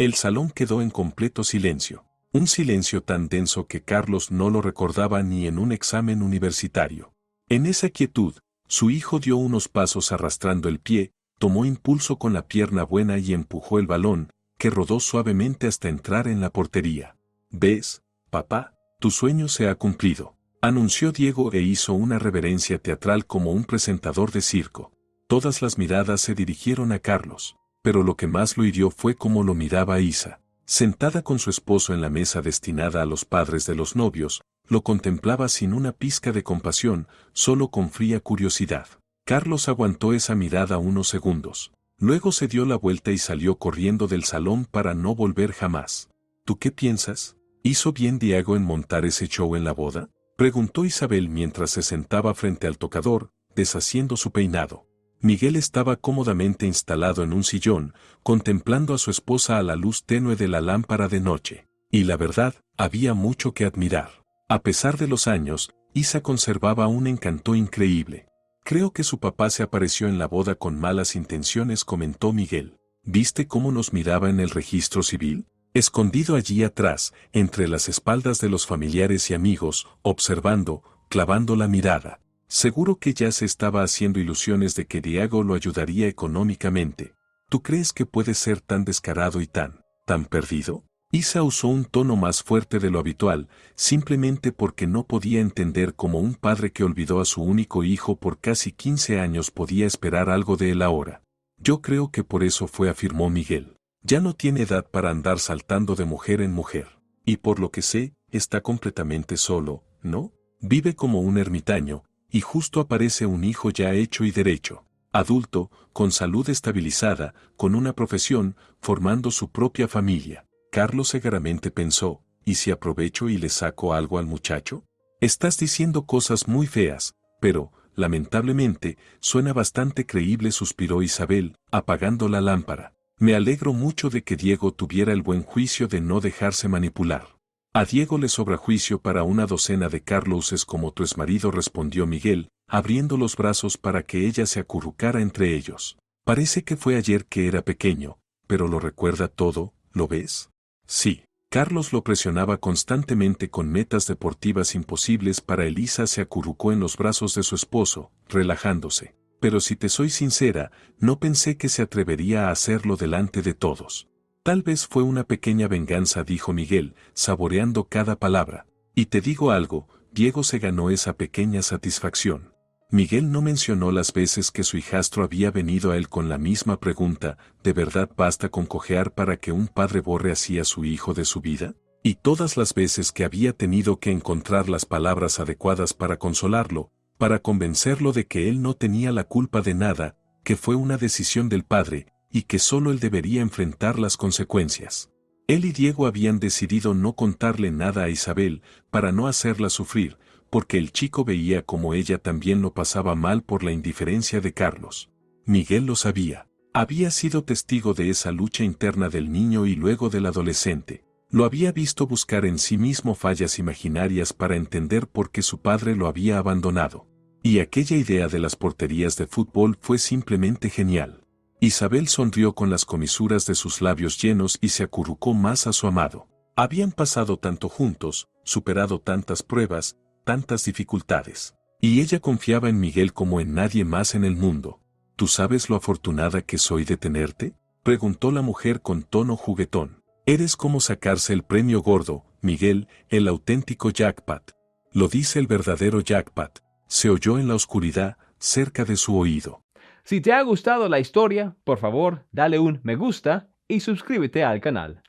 El salón quedó en completo silencio. Un silencio tan denso que Carlos no lo recordaba ni en un examen universitario. En esa quietud, su hijo dio unos pasos arrastrando el pie, tomó impulso con la pierna buena y empujó el balón, que rodó suavemente hasta entrar en la portería. ¿Ves, papá? Tu sueño se ha cumplido, anunció Diego e hizo una reverencia teatral como un presentador de circo. Todas las miradas se dirigieron a Carlos, pero lo que más lo hirió fue cómo lo miraba Isa. Sentada con su esposo en la mesa destinada a los padres de los novios, lo contemplaba sin una pizca de compasión, solo con fría curiosidad. Carlos aguantó esa mirada unos segundos. Luego se dio la vuelta y salió corriendo del salón para no volver jamás. ¿Tú qué piensas? ¿Hizo bien Diego en montar ese show en la boda? Preguntó Isabel mientras se sentaba frente al tocador, deshaciendo su peinado. Miguel estaba cómodamente instalado en un sillón, contemplando a su esposa a la luz tenue de la lámpara de noche. Y la verdad, había mucho que admirar. A pesar de los años, Isa conservaba un encanto increíble. Creo que su papá se apareció en la boda con malas intenciones, comentó Miguel. ¿Viste cómo nos miraba en el registro civil? Escondido allí atrás, entre las espaldas de los familiares y amigos, observando, clavando la mirada. Seguro que ya se estaba haciendo ilusiones de que Diego lo ayudaría económicamente. ¿Tú crees que puede ser tan descarado y tan perdido? Isa usó un tono más fuerte de lo habitual, simplemente porque no podía entender cómo un padre que olvidó a su único hijo por casi 15 años podía esperar algo de él ahora. Yo creo que por eso fue, afirmó Miguel. Ya no tiene edad para andar saltando de mujer en mujer. Y por lo que sé, está completamente solo, ¿no? Vive como un ermitaño, y justo aparece un hijo ya hecho y derecho. Adulto, con salud estabilizada, con una profesión, formando su propia familia. Carlos cegaramente pensó, ¿y si aprovecho y le saco algo al muchacho? Estás diciendo cosas muy feas, pero, lamentablemente, suena bastante creíble, suspiró Isabel, apagando la lámpara. Me alegro mucho de que Diego tuviera el buen juicio de no dejarse manipular. A Diego le sobra juicio para una docena de Carloses como tu exmarido, respondió Miguel, abriendo los brazos para que ella se acurrucara entre ellos. Parece que fue ayer que era pequeño, pero lo recuerda todo, ¿lo ves? Sí. Carlos lo presionaba constantemente con metas deportivas imposibles para Elisa se acurrucó en los brazos de su esposo, relajándose. Pero si te soy sincera, no pensé que se atrevería a hacerlo delante de todos. Tal vez fue una pequeña venganza, dijo Miguel, saboreando cada palabra. Y te digo algo, Diego se ganó esa pequeña satisfacción. Miguel no mencionó las veces que su hijastro había venido a él con la misma pregunta, ¿de verdad basta con cojear para que un padre borre así a su hijo de su vida? Y todas las veces que había tenido que encontrar las palabras adecuadas para consolarlo, para convencerlo de que él no tenía la culpa de nada, que fue una decisión del padre, y que solo él debería enfrentar las consecuencias. Él y Diego habían decidido no contarle nada a Isabel, para no hacerla sufrir, porque el chico veía como ella también lo pasaba mal por la indiferencia de Carlos. Miguel lo sabía. Había sido testigo de esa lucha interna del niño y luego del adolescente. Lo había visto buscar en sí mismo fallas imaginarias para entender por qué su padre lo había abandonado. Y aquella idea de las porterías de fútbol fue simplemente genial. Isabel sonrió con las comisuras de sus labios llenos y se acurrucó más a su amado. Habían pasado tanto juntos, superado tantas pruebas, tantas dificultades. Y ella confiaba en Miguel como en nadie más en el mundo. ¿Tú sabes lo afortunada que soy de tenerte?, preguntó la mujer con tono juguetón. Eres como sacarse el premio gordo, Miguel, el auténtico jackpot. Lo dice el verdadero jackpot, se oyó en la oscuridad, cerca de su oído. Si te ha gustado la historia, por favor, dale un me gusta y suscríbete al canal.